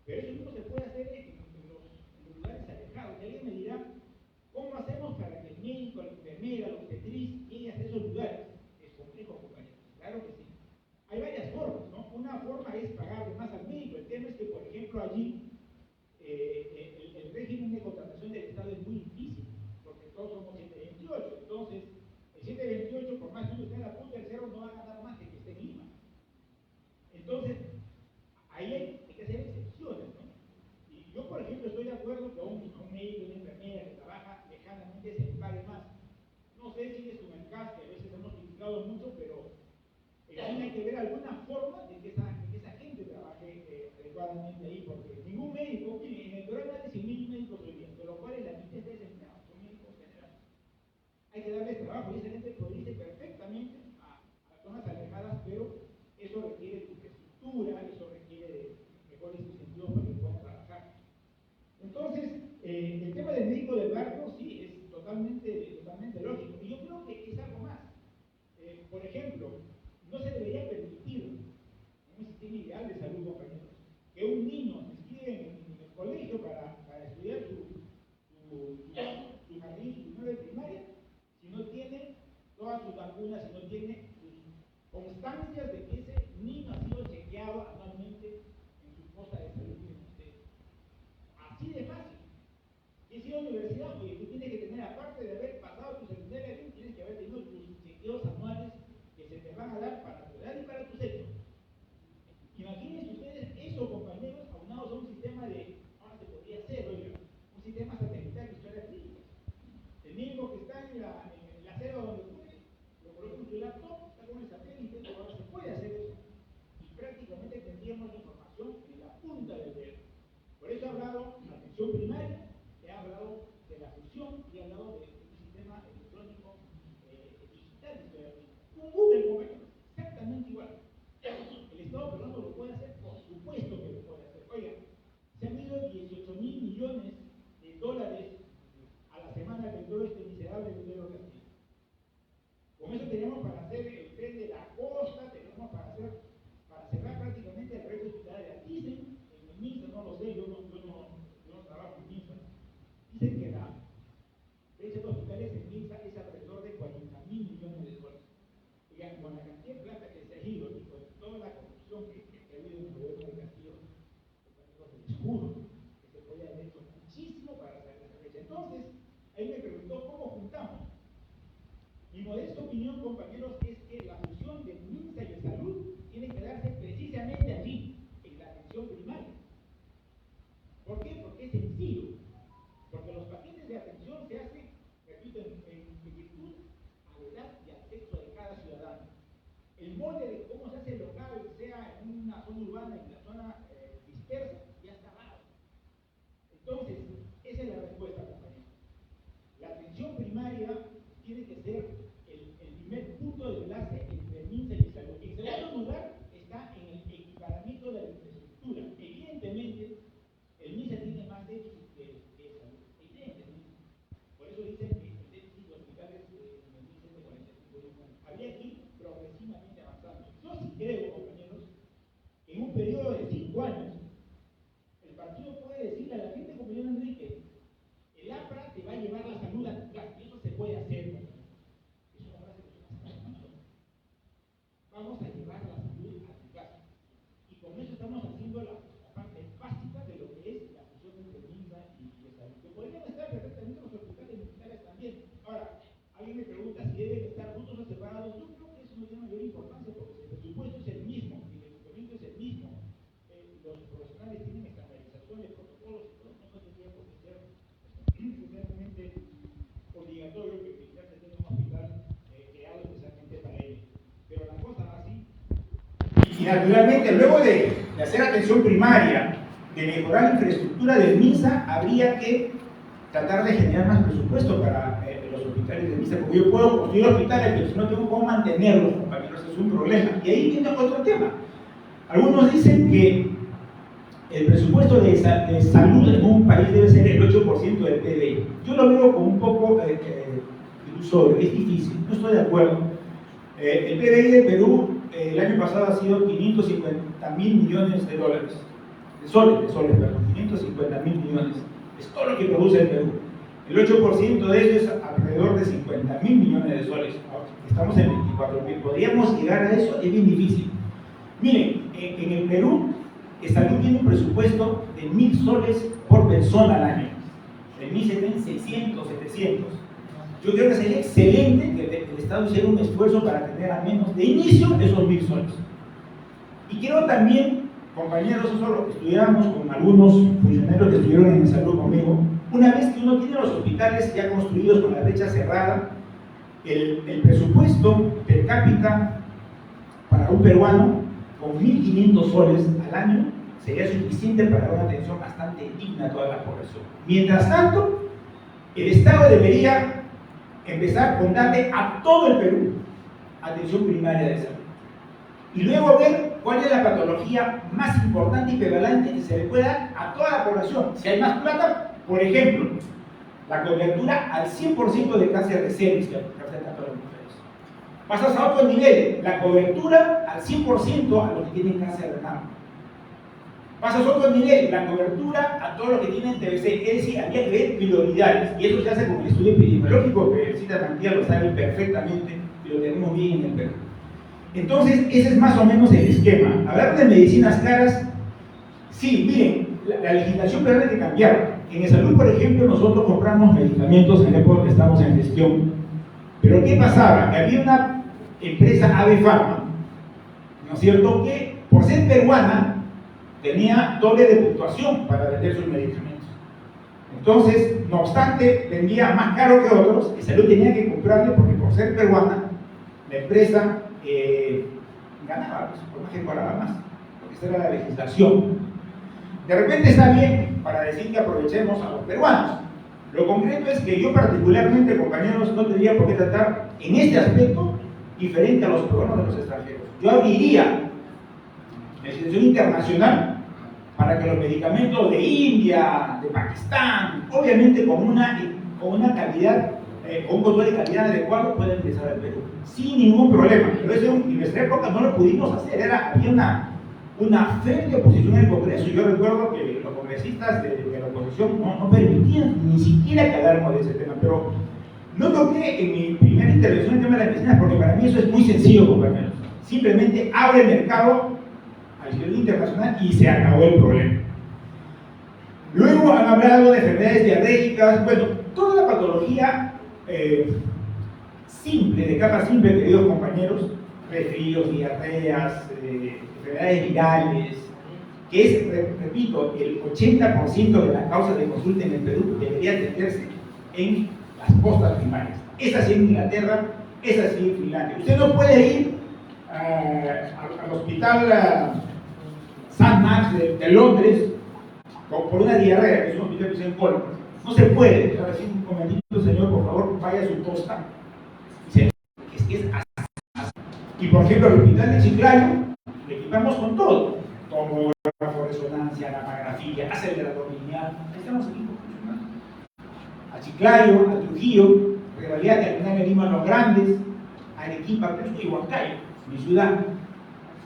Pero eso mismo se puede hacer en los lugares alejados. Y alguien me dirá, ¿cómo hacemos para que el médico, la enfermera, la obstetriz llegue hasta esos lugares? Es complejo, compañeros. Claro que sí. Hay varias formas, ¿no? Una forma es pagarle más al médico. El tema es que, por ejemplo, allí el régimen de contratación del Estado es muy difícil, porque todos somos 728. Entonces, el 728, por más que uno esté en la punta del cerro, no va a ganar más que esté en Lima. Entonces, ahí hay que hacer excepciones, ¿no? El tema del médico del barrio, sí, es totalmente lógico. Y yo creo que es algo más. Por ejemplo, no se debería permitir, en un sistema ideal de salud, compañeros, que un niño se inscribe en el colegio para estudiar su jardín, su primero de primaria, si no tiene todas sus vacunas, si no tiene sus constancias de que ese niño ha sido chequeado anualmente en su posta de salud. Así de fácil. Y si en la universidad, oye, tú tienes que tener, aparte de haber pasado tu secundaria, tienes que haber tenido tus chequeos anuales que se te van a dar para tu edad y para tu sexo. Imagínense ustedes eso, compañeros, aunados a un sistema de, ahora se podría hacer, oiga, un sistema satelital de historia clínica. El médico que está en la selva donde puede, lo coloca en su laptop, está con el satélite, ahora se puede hacer eso. Y prácticamente tendríamos la información en la punta del dedo. Por eso he hablado de atención primaria, he hablado de la fusión y he hablado de un sistema electrónico digital de historia clínica. Un Google, compañeros, exactamente igual. El Estado peruano lo puede hacer, por supuesto que lo puede hacer. Oigan, se han ido 18.000 millones de dólares a la semana que entró este miserable Pedro Castillo. Con eso tenemos para hacer el tren de la costa, tenemos para cerrar prácticamente el red hospitalaria. Dicen, en el MINSA, no lo sé, yo no trabajo en MINSA, dicen que la red hospitalaria en MINSA es alrededor de 40.000 millones de dólares. Oigan, con la cantidad de plata que se ha ido y con toda la corrupción que ha habido en el gobierno de Castillo, les juro que se podía haber hecho muchísimo para hacer esa brecha. Entonces, ahí me preguntó cómo juntamos. Mi modesta opinión, compañeros, es que la fusión de MINSA y de salud tiene que darse precisamente allí, en la atención primaria. ¿Por qué? Porque es sencillo. Porque los paquetes de atención se hacen, repito, en virtud a la edad y al sexo de cada ciudadano. El molde de cómo se hace local, sea en una zona urbana, en la zona dispersa, ya está dado. Entonces, esa es la respuesta, compañeros. La atención primaria tiene que ser el primer punto de enlace entre MINSA y salud. En segundo lugar, está en el equiparamiento de la infraestructura. Evidentemente, el MINSA tiene más déficit que salud. Evidentemente. Por eso dicen que el déficit de hospitales en el MINSA es de 45 millones. Habría que ir progresivamente avanzando. Yo sí creo, compañeros, que en un periodo de 5 años, el partido puede decirle a la gente, compañero Enrique, el APRA te va a llevar la salud a tu casa. Y eso se puede hacer, compañero. Es una frase que suena hasta hermano. Vamos a llevar la salud a tu casa. Y con eso estamos haciendo la parte básica de lo que es la fusión entre MINSA y de salud. Que podrían estar perfectamente los hospitales militares también. Ahora, alguien me pregunta si deben estar juntos o separados. Yo creo que eso no tiene mayor importancia porque el presupuesto es el mismo, el equipamiento es el mismo. Los profesionales tienen estandarizaciones, protocolos y todo. No tendría por qué ser necesariamente obligatorio que el militar se tenga un hospital creado especialmente para ellos. Pero la cosa va así. Y naturalmente, luego de hacer atención primaria, de mejorar la infraestructura del MINSA, habría que tratar de generar más presupuesto para los hospitales de MINSA, porque yo puedo construir hospitales, pero si no tengo cómo mantenerlos, compañeros, es un problema. Y ahí viene otro tema. Algunos dicen que el presupuesto de salud en un país debe ser el 8% del PIB. Yo lo veo como un poco ilusorio, es difícil, no estoy de acuerdo. El PBI de Perú el año pasado ha sido 550.000 millones de dólares. De soles, perdón, 550.000 millones. Es todo lo que produce el Perú. El 8% de ello es alrededor de 50.000 millones de soles. Estamos en 24.000. ¿Podríamos llegar a eso? Es bien difícil. Miren, en el Perú, el salud tiene un presupuesto de 1.000 soles por persona al año. En MINSA tienen 600, 700. Yo creo que sería excelente que el Estado hiciera un esfuerzo para tener al menos de inicio esos 1.000 soles. Y quiero también, compañeros, eso lo estudiamos con algunos funcionarios que estuvieron en salud conmigo. Una vez que uno tiene los hospitales ya construidos con la brecha cerrada, el presupuesto per cápita para un peruano con 1.500 soles al año sería suficiente para dar una atención bastante digna a toda la población. Mientras tanto, el Estado debería empezar con darle a todo el Perú atención primaria de salud. Y luego ver cuál es la patología más importante y prevalente que se le pueda dar a toda la población. Si hay más plata, Por ejemplo, la cobertura al 100% de cáncer de cervix que afecta a todas las mujeres. Pasas a otro nivel, la cobertura al 100% a los que tienen cáncer renal. Pasas a otro nivel, la cobertura a todos los que tienen TBC, es decir, había que ver prioridades, y eso se hace con el estudio epidemiológico, que Cita Mantilla lo sabe perfectamente, y lo tenemos bien en el Perú. Entonces, ese es más o menos el esquema. Hablar de medicinas caras, sí, miren, la legislación tiene que cambiar. En salud, por ejemplo, nosotros compramos medicamentos en la época que estamos en gestión, pero ¿qué pasaba? Que había una empresa Ave Pharma, ¿no es cierto?, que por ser peruana, tenía doble de puntuación para vender sus medicamentos. Entonces, no obstante, vendía más caro que otros y Salud tenía que comprarle porque por ser peruana, la empresa ganaba, pues, por más que cobraba más, porque esa era la legislación. De repente está bien para decir que aprovechemos a los peruanos. Lo concreto es que yo particularmente, compañeros, no tendría por qué tratar en este aspecto diferente a los peruanos de los extranjeros. Yo abriría legislación internacional para que los medicamentos de India, de Pakistán, obviamente con una calidad, con un control de calidad adecuado, puedan ingresar al Perú sin ningún problema. Pero eso en nuestra época no lo pudimos hacer, había una férrea oposición en el Congreso. Yo recuerdo que los congresistas de la oposición no permitían ni siquiera que habláramos de ese tema, pero no toqué en mi primera intervención el tema de las medicinas porque para mí eso es muy sencillo, compañeros. Simplemente abre el mercado al nivel internacional y se acabó el problema. Luego han hablado de enfermedades diarréicas, bueno, toda la patología simple, de capa simple, queridos compañeros, resfríos, diarreas, enfermedades virales, que es, repito, el 80% de la causa de consulta en el Perú debería atenderse en las postas primarias. Es así en Inglaterra, es así en Finlandia. Usted no puede ir al hospital St. Max de Londres por una diarrea, que es un hospital que se encuentra. No se puede. Ahora sí, un momentito, señor, por favor, vaya a su posta. Es que es así. Y por ejemplo, el hospital de Chiclayo le equipamos con todo: tomógrafo, resonancia, gammagrafía, acelerador lineal. Estamos aquí funcionando. A Chiclayo, a Trujillo, rivalidad que al final venimos a los grandes, a Arequipa, Cusco y Huancayo, mi ciudad.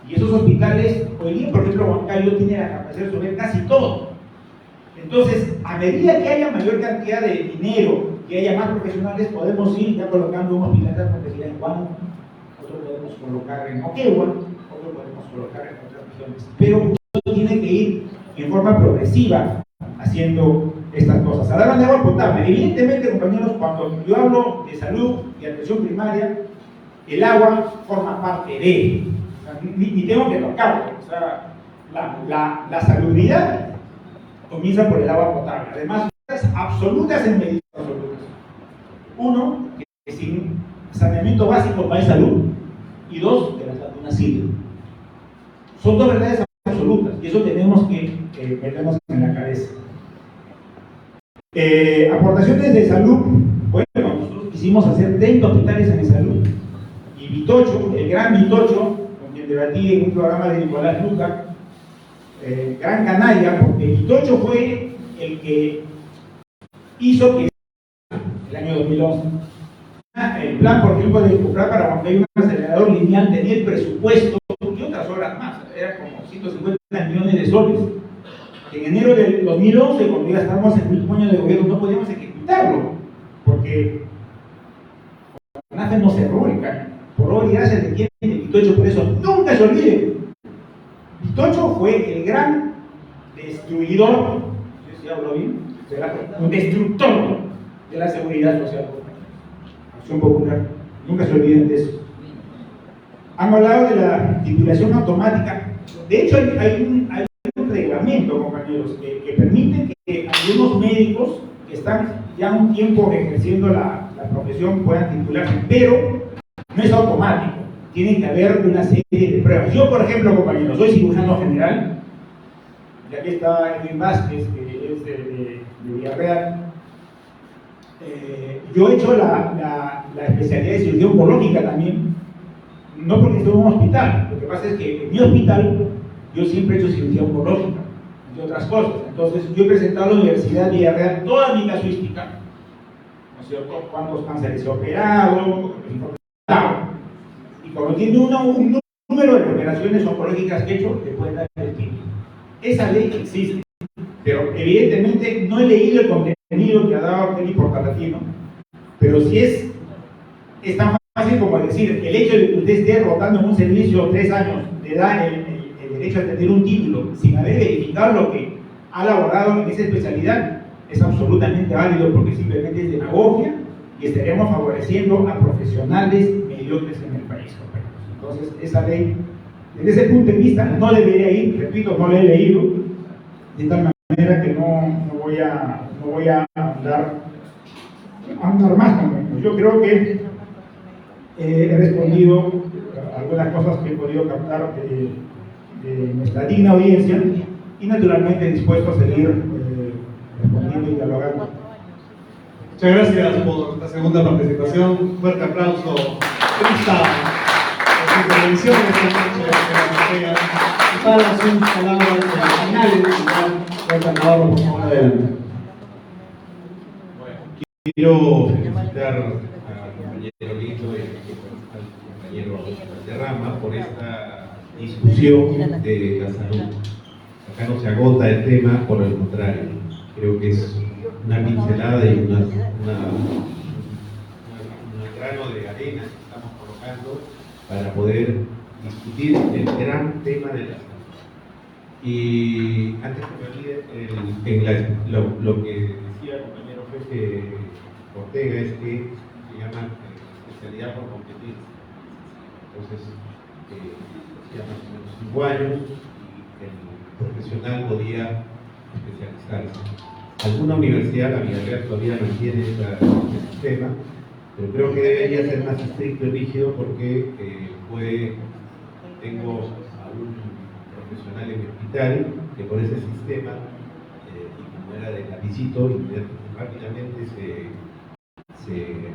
Y esos hospitales, hoy día, por ejemplo, Huancayo tiene la capacidad de resolver casi todo. Entonces, a medida que haya mayor cantidad de dinero, que haya más profesionales, podemos ir ya colocando un hospital de especialidad en Huánuco, otro podemos colocar en Moquegua, otro podemos colocar en otras regiones. Pero esto tiene que ir en forma progresiva haciendo estas cosas. Hablaron de agua potable. Evidentemente, compañeros, cuando yo hablo de salud y atención primaria, el agua forma parte de, ni tengo que tocarlo. O sea, la salubridad comienza por el agua potable. Además, absolutas en medidas absolutas. Uno, que sin saneamiento básico no hay salud. Y dos, que las vacunas sirven. Son dos verdades absolutas y eso tenemos que meternos en la cabeza. Aportaciones de salud. Bueno, nosotros quisimos hacer 30 hospitales en salud. Y Vitocho, el gran Vitocho, con quien debatí en un programa de Nicolás Luca, gran canalla, porque Vitocho fue el que hizo que el año 2011 el plan, por ejemplo, de comprar para Huancayo un acelerador lineal tenía el presupuesto y otras obras más, era como 150 millones de soles. En enero del 2011, cuando ya estábamos en el último año de gobierno, no podíamos ejecutarlo, porque NAFE nos cerró el caño. Por obra y gracia de quien de Vitocho, por eso nunca se olviden. Vitocho fue el gran destruidor, no sé si hablo bien, un destructor de la seguridad social. Acción Popular, nunca se olviden de eso. Han hablado de la titulación automática. De hecho, hay un reglamento, compañeros, que permite que algunos médicos que están ya un tiempo ejerciendo la profesión puedan titularse, pero no es automático. Tiene que haber una serie de pruebas. Yo, por ejemplo, compañeros, soy cirujano general, y aquí está Edwin Vázquez, que es de Villarreal. Yo he hecho la especialidad de cirugía oncológica también, no porque estoy en un hospital. Lo que pasa es que en mi hospital yo siempre he hecho cirugía oncológica. entre otras cosas. Entonces, yo he presentado a la Universidad de Villarreal toda mi casuística, ¿no es cierto? ¿Cuántos cánceres he operado? Y como tiene un número de operaciones oncológicas que he hecho, te pueden dar el título. Esa ley existe, pero evidentemente no he leído el contenido que ha dado Ortelli por Palatino, pero si es tan fácil como decir, el hecho de que usted esté rotando en un servicio 3 años, le da el derecho a tener un título sin haber verificado lo que ha elaborado en esa especialidad, es absolutamente válido porque simplemente es demagogia y estaremos favoreciendo a profesionales mediocres en el país. Entonces, esa ley, desde ese punto de vista, no debería ir, repito, no la he leído, de tal manera que no voy a andar más con esto. Yo creo que he respondido a algunas cosas que he podido captar de nuestra digna audiencia y naturalmente dispuesto a seguir respondiendo y dialogando. Muchas gracias por esta segunda participación. Un fuerte aplauso por esta intervención para sus palabras finales. Walter Navarro, por favor, adelante. Quiero felicitar al compañero Lito y al compañero Valderrama por esta discusión de la salud. Acá no se agota el tema, por el contrario, creo que es una pincelada y un grano de arena que estamos colocando para poder discutir el gran tema de la salud. Y antes que me olvide, lo que decía el compañero Pepe Ortega es que se llama especialidad por competencia. Entonces, ya más o menos 5 años y el profesional podía especializarse. Alguna universidad, la Villarreal, todavía mantiene este sistema, pero creo que debería ser más estricto y rígido porque tengo a un profesional en mi hospital que por ese sistema, y como era de lapicito, rápidamente se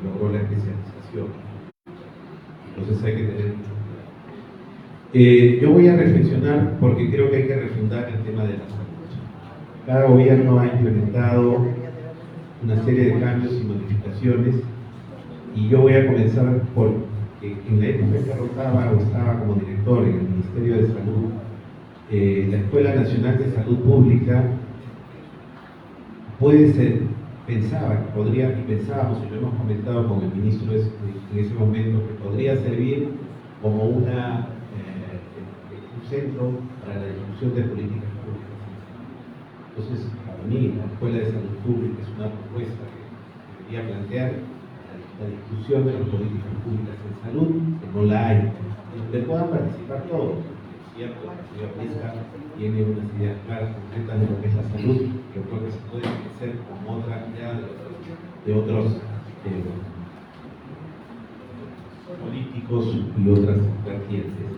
logró la especialización. Entonces hay que tener mucho cuidado. Yo voy a reflexionar porque creo que hay que refundar el tema de la salud. Cada gobierno ha implementado una serie de cambios y modificaciones y yo voy a comenzar por en la época que rotaba o estaba como director en el Ministerio de Salud, la Escuela Nacional de Salud Pública pensaba que podría, y pensábamos, y lo hemos comentado con el ministro en ese momento, que podría servir como un centro para la discusión de políticas públicas. Entonces, para mí, la Escuela de Salud Pública es una propuesta que debería plantear la discusión de las políticas públicas en salud, que no la hay, donde puedan participar todos. Es cierto, la señora Presta tiene unas ideas claras, concretas de lo que es la salud, pero creo que se puede crecer con otra mirada de otros políticos y otras vertientes.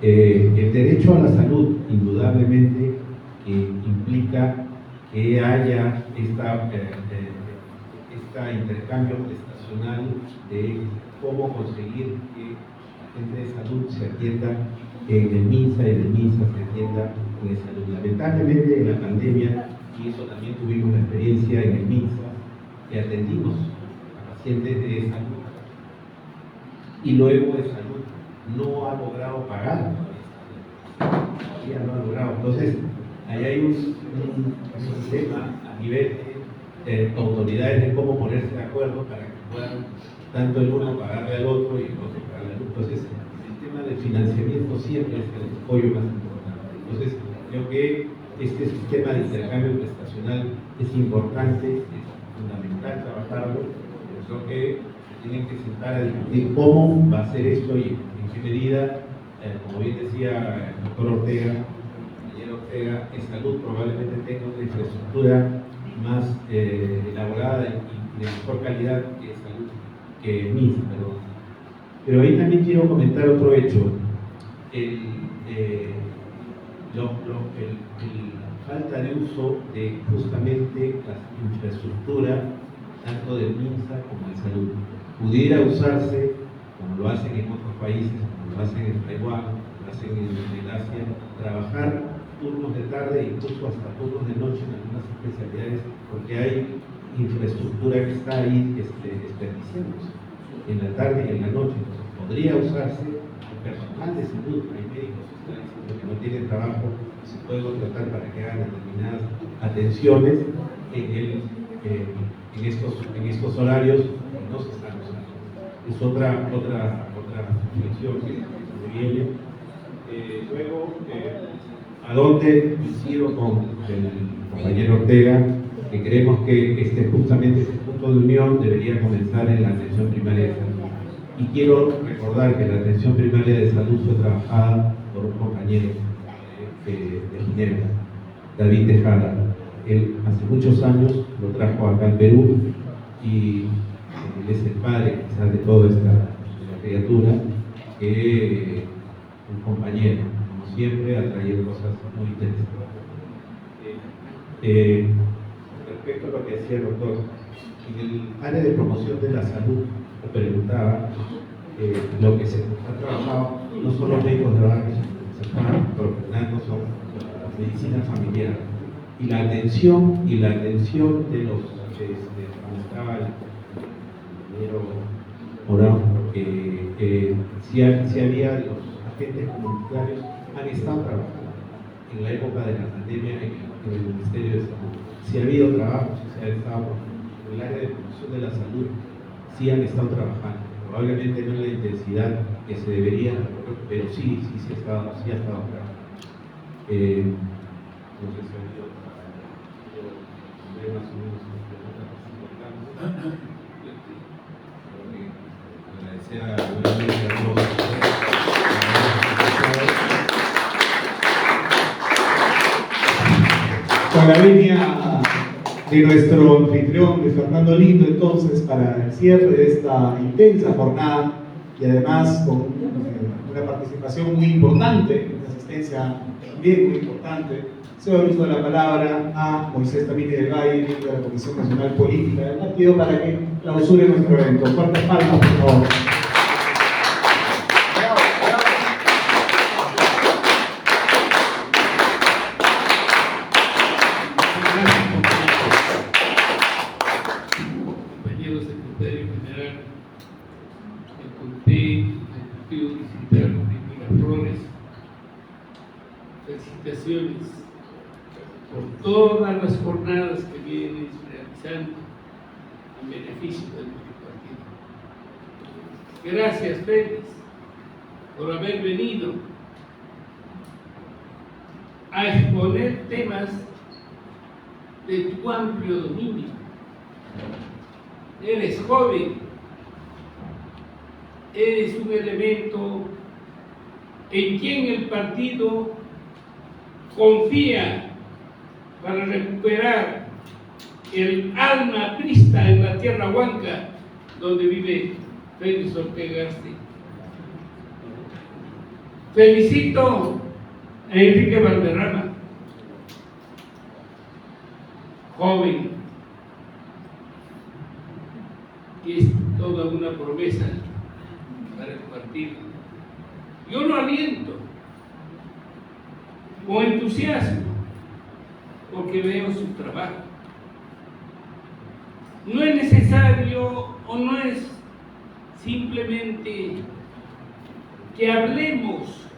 El derecho a la salud, indudablemente, implica que haya este intercambio prestacional de cómo conseguir que la gente de salud se atienda en el MINSA y en el MINSA se atienda en salud. Lamentablemente en la pandemia, y eso también tuvimos la experiencia en el MINSA, que atendimos a pacientes de salud y luego de salud no ha logrado pagar, todavía no ha logrado. Entonces, ahí hay un sistema a nivel de autoridades de cómo ponerse de acuerdo para que puedan tanto el uno pagarle al otro y el otro pagarle al otro. Entonces, el tema del financiamiento siempre es el apoyo más importante. Entonces, creo que este sistema de intercambio prestacional es importante, es fundamental trabajarlo, pero creo que se tienen que sentar a discutir cómo va a ser esto y en qué medida, como bien decía el doctor Ortega, en salud probablemente tenga una infraestructura más elaborada y de mejor calidad que salud, que MINSA, pero ahí también quiero comentar otro hecho. La falta de uso de justamente la infraestructura tanto de MINSA como de salud. Pudiera usarse, como lo hacen en otros países, como lo hacen en Taiwán, como lo hacen en Asia, trabajar turnos de tarde e incluso hasta turnos de noche en algunas especialidades, porque hay infraestructura que está ahí desperdiciándose en la tarde y en la noche. Entonces, podría usarse el personal de salud, hay médicos que están diciendo que no tienen trabajo, se puede contratar para que hagan determinadas atenciones en estos horarios que no se están usando. Es otra reflexión que viene. Luego, a dónde coincido con el compañero Ortega, que creemos que justamente este punto de unión debería comenzar en la atención primaria de salud. Y quiero recordar que la atención primaria de salud fue trabajada por un compañero de Ginebra, David Tejada. Él hace muchos años lo trajo acá en Perú y él es el padre quizás de toda esta criatura, que un compañero, como siempre, ha traído cosas muy interesantes. Respecto a lo que decía el doctor, en el área de promoción de la salud, me preguntaba lo que se ha trabajado, no son los médicos de barrio, se están proporcionando son la medicina familiar y la atención de los como estaba el ingeniero Morán, si había los agentes comunitarios han estado trabajando en la época de la pandemia en el Ministerio de Salud. Si ha habido trabajo, si se ha estado en el área de promoción de la salud, sí han estado trabajando. Probablemente no en la intensidad que se debería, pero sí ha estado trabajando. No sé si ha habido más o menos agradecer nuevamente a todos. Con la venia de nuestro anfitrión, de Fernando Lindo, entonces, para el cierre de esta intensa jornada y además con una participación muy importante, una asistencia también muy importante, se ha dado la palabra a Moisés Tamini del Valle, miembro de la Comisión Nacional Política del partido, para que clausure nuestro evento. Fuertes palmas, por favor. Felicitaciones por todas las jornadas que vienes realizando en beneficio de nuestro partido. Gracias, Félix, por haber venido a exponer temas de tu amplio dominio. Eres joven, eres un elemento en quien el partido confía para recuperar el alma aprista en la tierra huanca donde vive Félix Ortega Gasti. Felicito a Enrique Valderrama, joven, que es toda una promesa para el partido. Yo lo aliento con entusiasmo porque veo su trabajo. No es necesario o no es simplemente que hablemos,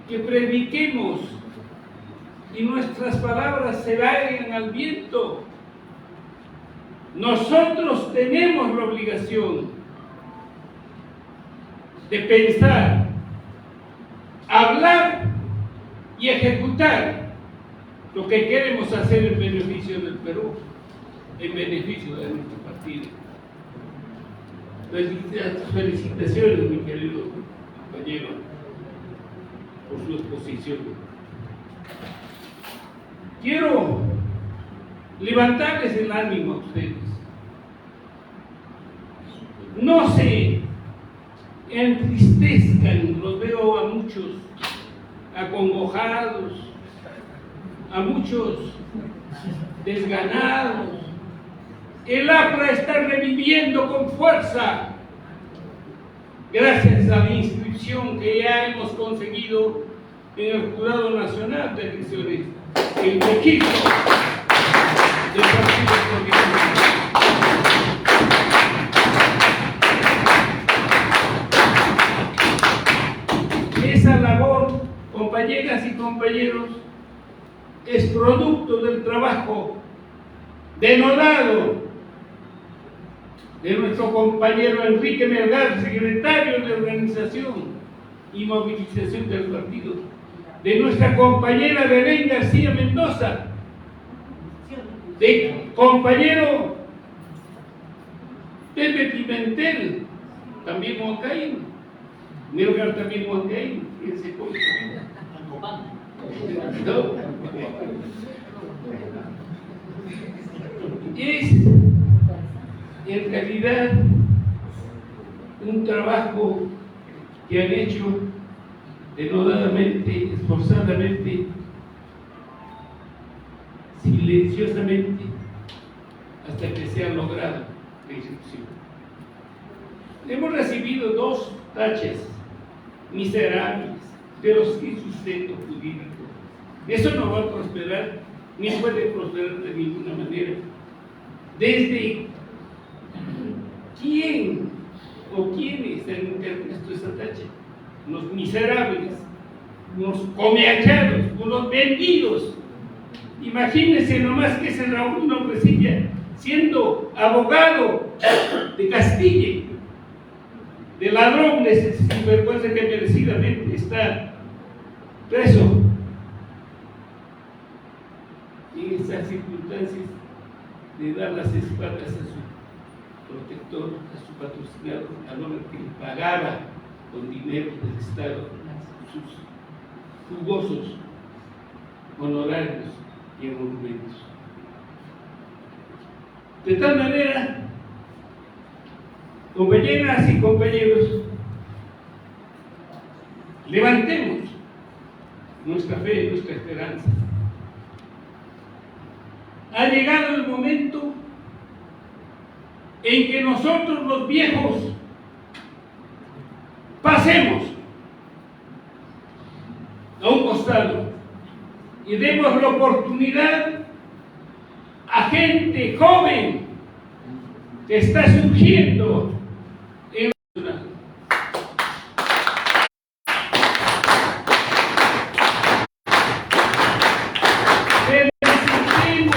que prediquemos y nuestras palabras se vayan al viento. Nosotros tenemos la obligación de pensar, hablar y ejecutar lo que queremos hacer en beneficio del Perú, en beneficio de nuestro partido. Felicitaciones, mi querido compañero, por su exposición. Quiero levantarles el ánimo a ustedes. No se entristezcan, los veo a muchos acongojados, a muchos desganados. El APRA está reviviendo con fuerza gracias a la inscripción que ya hemos conseguido en el Jurado Nacional de Elecciones, el registro del Partido Político. Esa labor, compañeras y compañeros, es producto del trabajo denodado de nuestro compañero Enrique Melgar, secretario de Organización y Movilización del partido, de nuestra compañera Belén García Mendoza, de compañero Pepe Pimentel, también huancaíno, Melgar también huancaíno, fíjense cómo ¿no? Es en realidad un trabajo que han hecho denodadamente, esforzadamente, silenciosamente, hasta que se ha logrado la inscripción. Hemos recibido 2 taches miserables de los sin sustento jurídico. Eso no va a prosperar, ni puede prosperar de ninguna manera. Desde quién o quiénes han interpuesto esa tacha, los miserables, unos comeachados, unos vendidos. Imagínense nomás que ese Raúl Nombrecilla, siendo abogado de Castilla, de ladrón, de sinvergüenza que merecidamente está preso. En esas circunstancias, de dar las espaldas a su protector, a su patrocinador, al hombre que le pagaba con dinero del Estado sus jugosos honorarios y emolumentos. De tal manera, compañeras y compañeros, levantemos nuestra fe, nuestra esperanza. Ha llegado el momento en que nosotros los viejos pasemos a un costado y demos la oportunidad a gente joven que está surgiendo en la ciudad. Felicitemos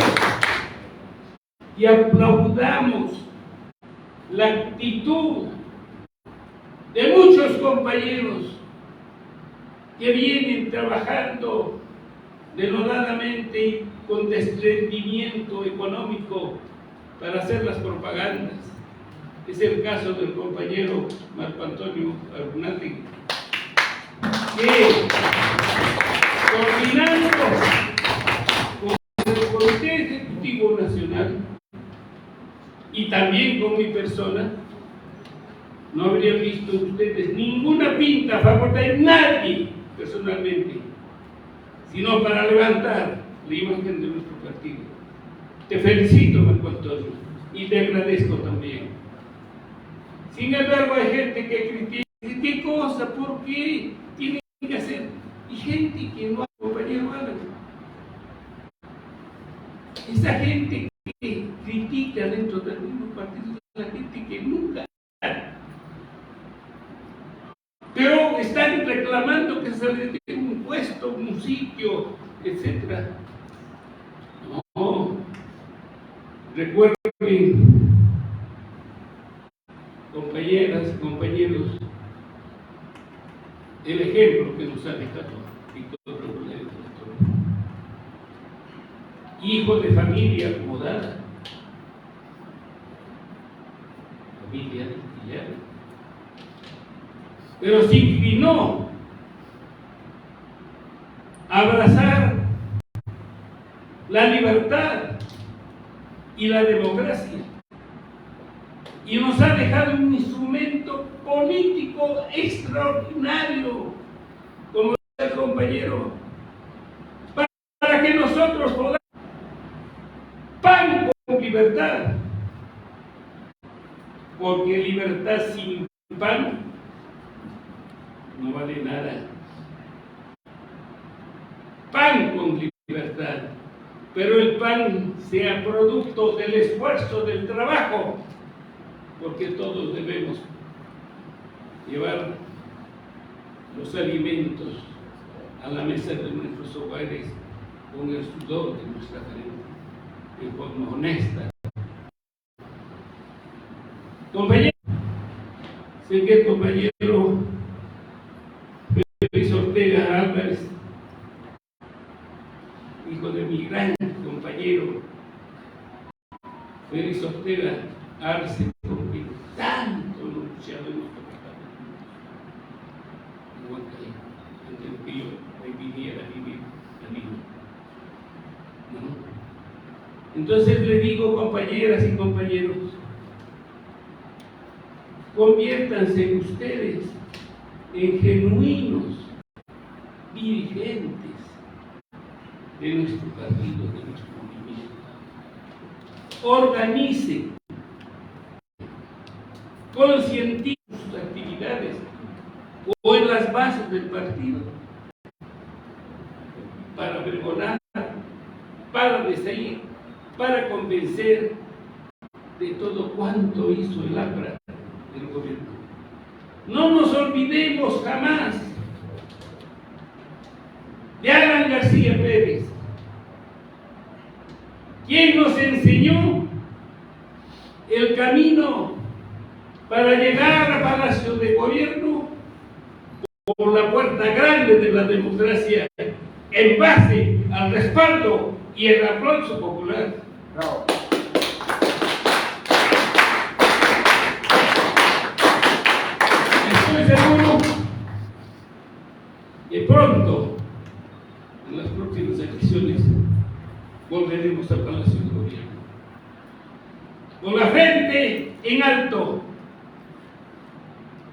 y aplaudamos la actitud de muchos compañeros que vienen trabajando denodadamente y con desprendimiento económico para hacer las propagandas. Es el caso del compañero Marco Antonio Arunati, que coordinando con el Comité Ejecutivo Nacional y también con mi persona, no habría visto ustedes ninguna pinta a favor de nadie personalmente, sino para levantar la imagen de nuestro partido. Te felicito, Marco Antonio, y te agradezco también. Sin embargo, hay gente que critica, ¿qué cosa? ¿Por qué tienen que hacer? Y gente que no, compañero, hagan. Esa gente que critica dentro del mismo partido es la gente que nunca. Pero están reclamando que se les dé un puesto, un sitio, etc. No. Recuerden, compañeras, compañeros, el ejemplo que nos ha dejado Víctor Rebolledo, hijo de familia acomodada, familia artillada, pero se inclinó a abrazar la libertad y la democracia, y nos ha dejado un instrumento político extraordinario, como dice el compañero, para que nosotros podamos pan con libertad, porque libertad sin pan no vale nada. pan con libertad, pero el pan sea producto del esfuerzo, del trabajo, porque todos debemos llevar los alimentos a la mesa de nuestros hogares con el sudor de nuestra frente, de forma honesta. Compañero, sé que el compañero Félix Ortega Álvarez, hijo de mi gran compañero Félix Ortega Arce, con quien tanto hemos luchado en nuestro departamento, en Huancayo, antes de que yo me viniera a vivir a Lima. ¿No? Entonces le digo, compañeras y compañeros, conviértanse ustedes en genuinos dirigentes de nuestro partido, de nuestro movimiento. Organicen, concienticen sus actividades o en las bases del partido para pregonar, para desair, para convencer de todo cuanto hizo el APRA del gobierno. No nos olvidemos jamás de Alan García Pérez, quien nos enseñó el camino para llegar a Palacio de Gobierno por la puerta grande de la democracia, en base al respaldo y el aplauso popular. Bravo. Estoy seguro que pronto, en las próximas elecciones, volveremos al Palacio de Gobierno, con la frente en alto,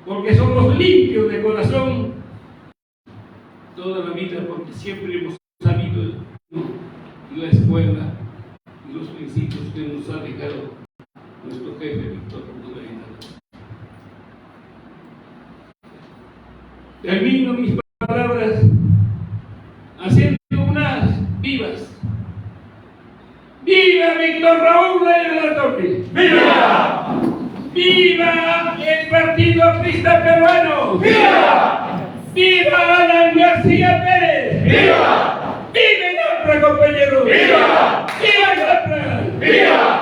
porque somos limpios de corazón toda la vida, porque siempre hemos sabido la escuela y los principios que nos ha dejado nuestro jefe Víctor Hugo. Termino mis palabras haciendo unas vivas. ¡Viva Víctor Raúl de la Torre! ¡Viva! ¡Viva el Partido Aprista Peruano! ¡Viva! ¡Viva Alan García Pérez! ¡Viva! ¡Viva el APRA, compañeros! ¡Viva! ¡Viva el APRA! ¡Viva!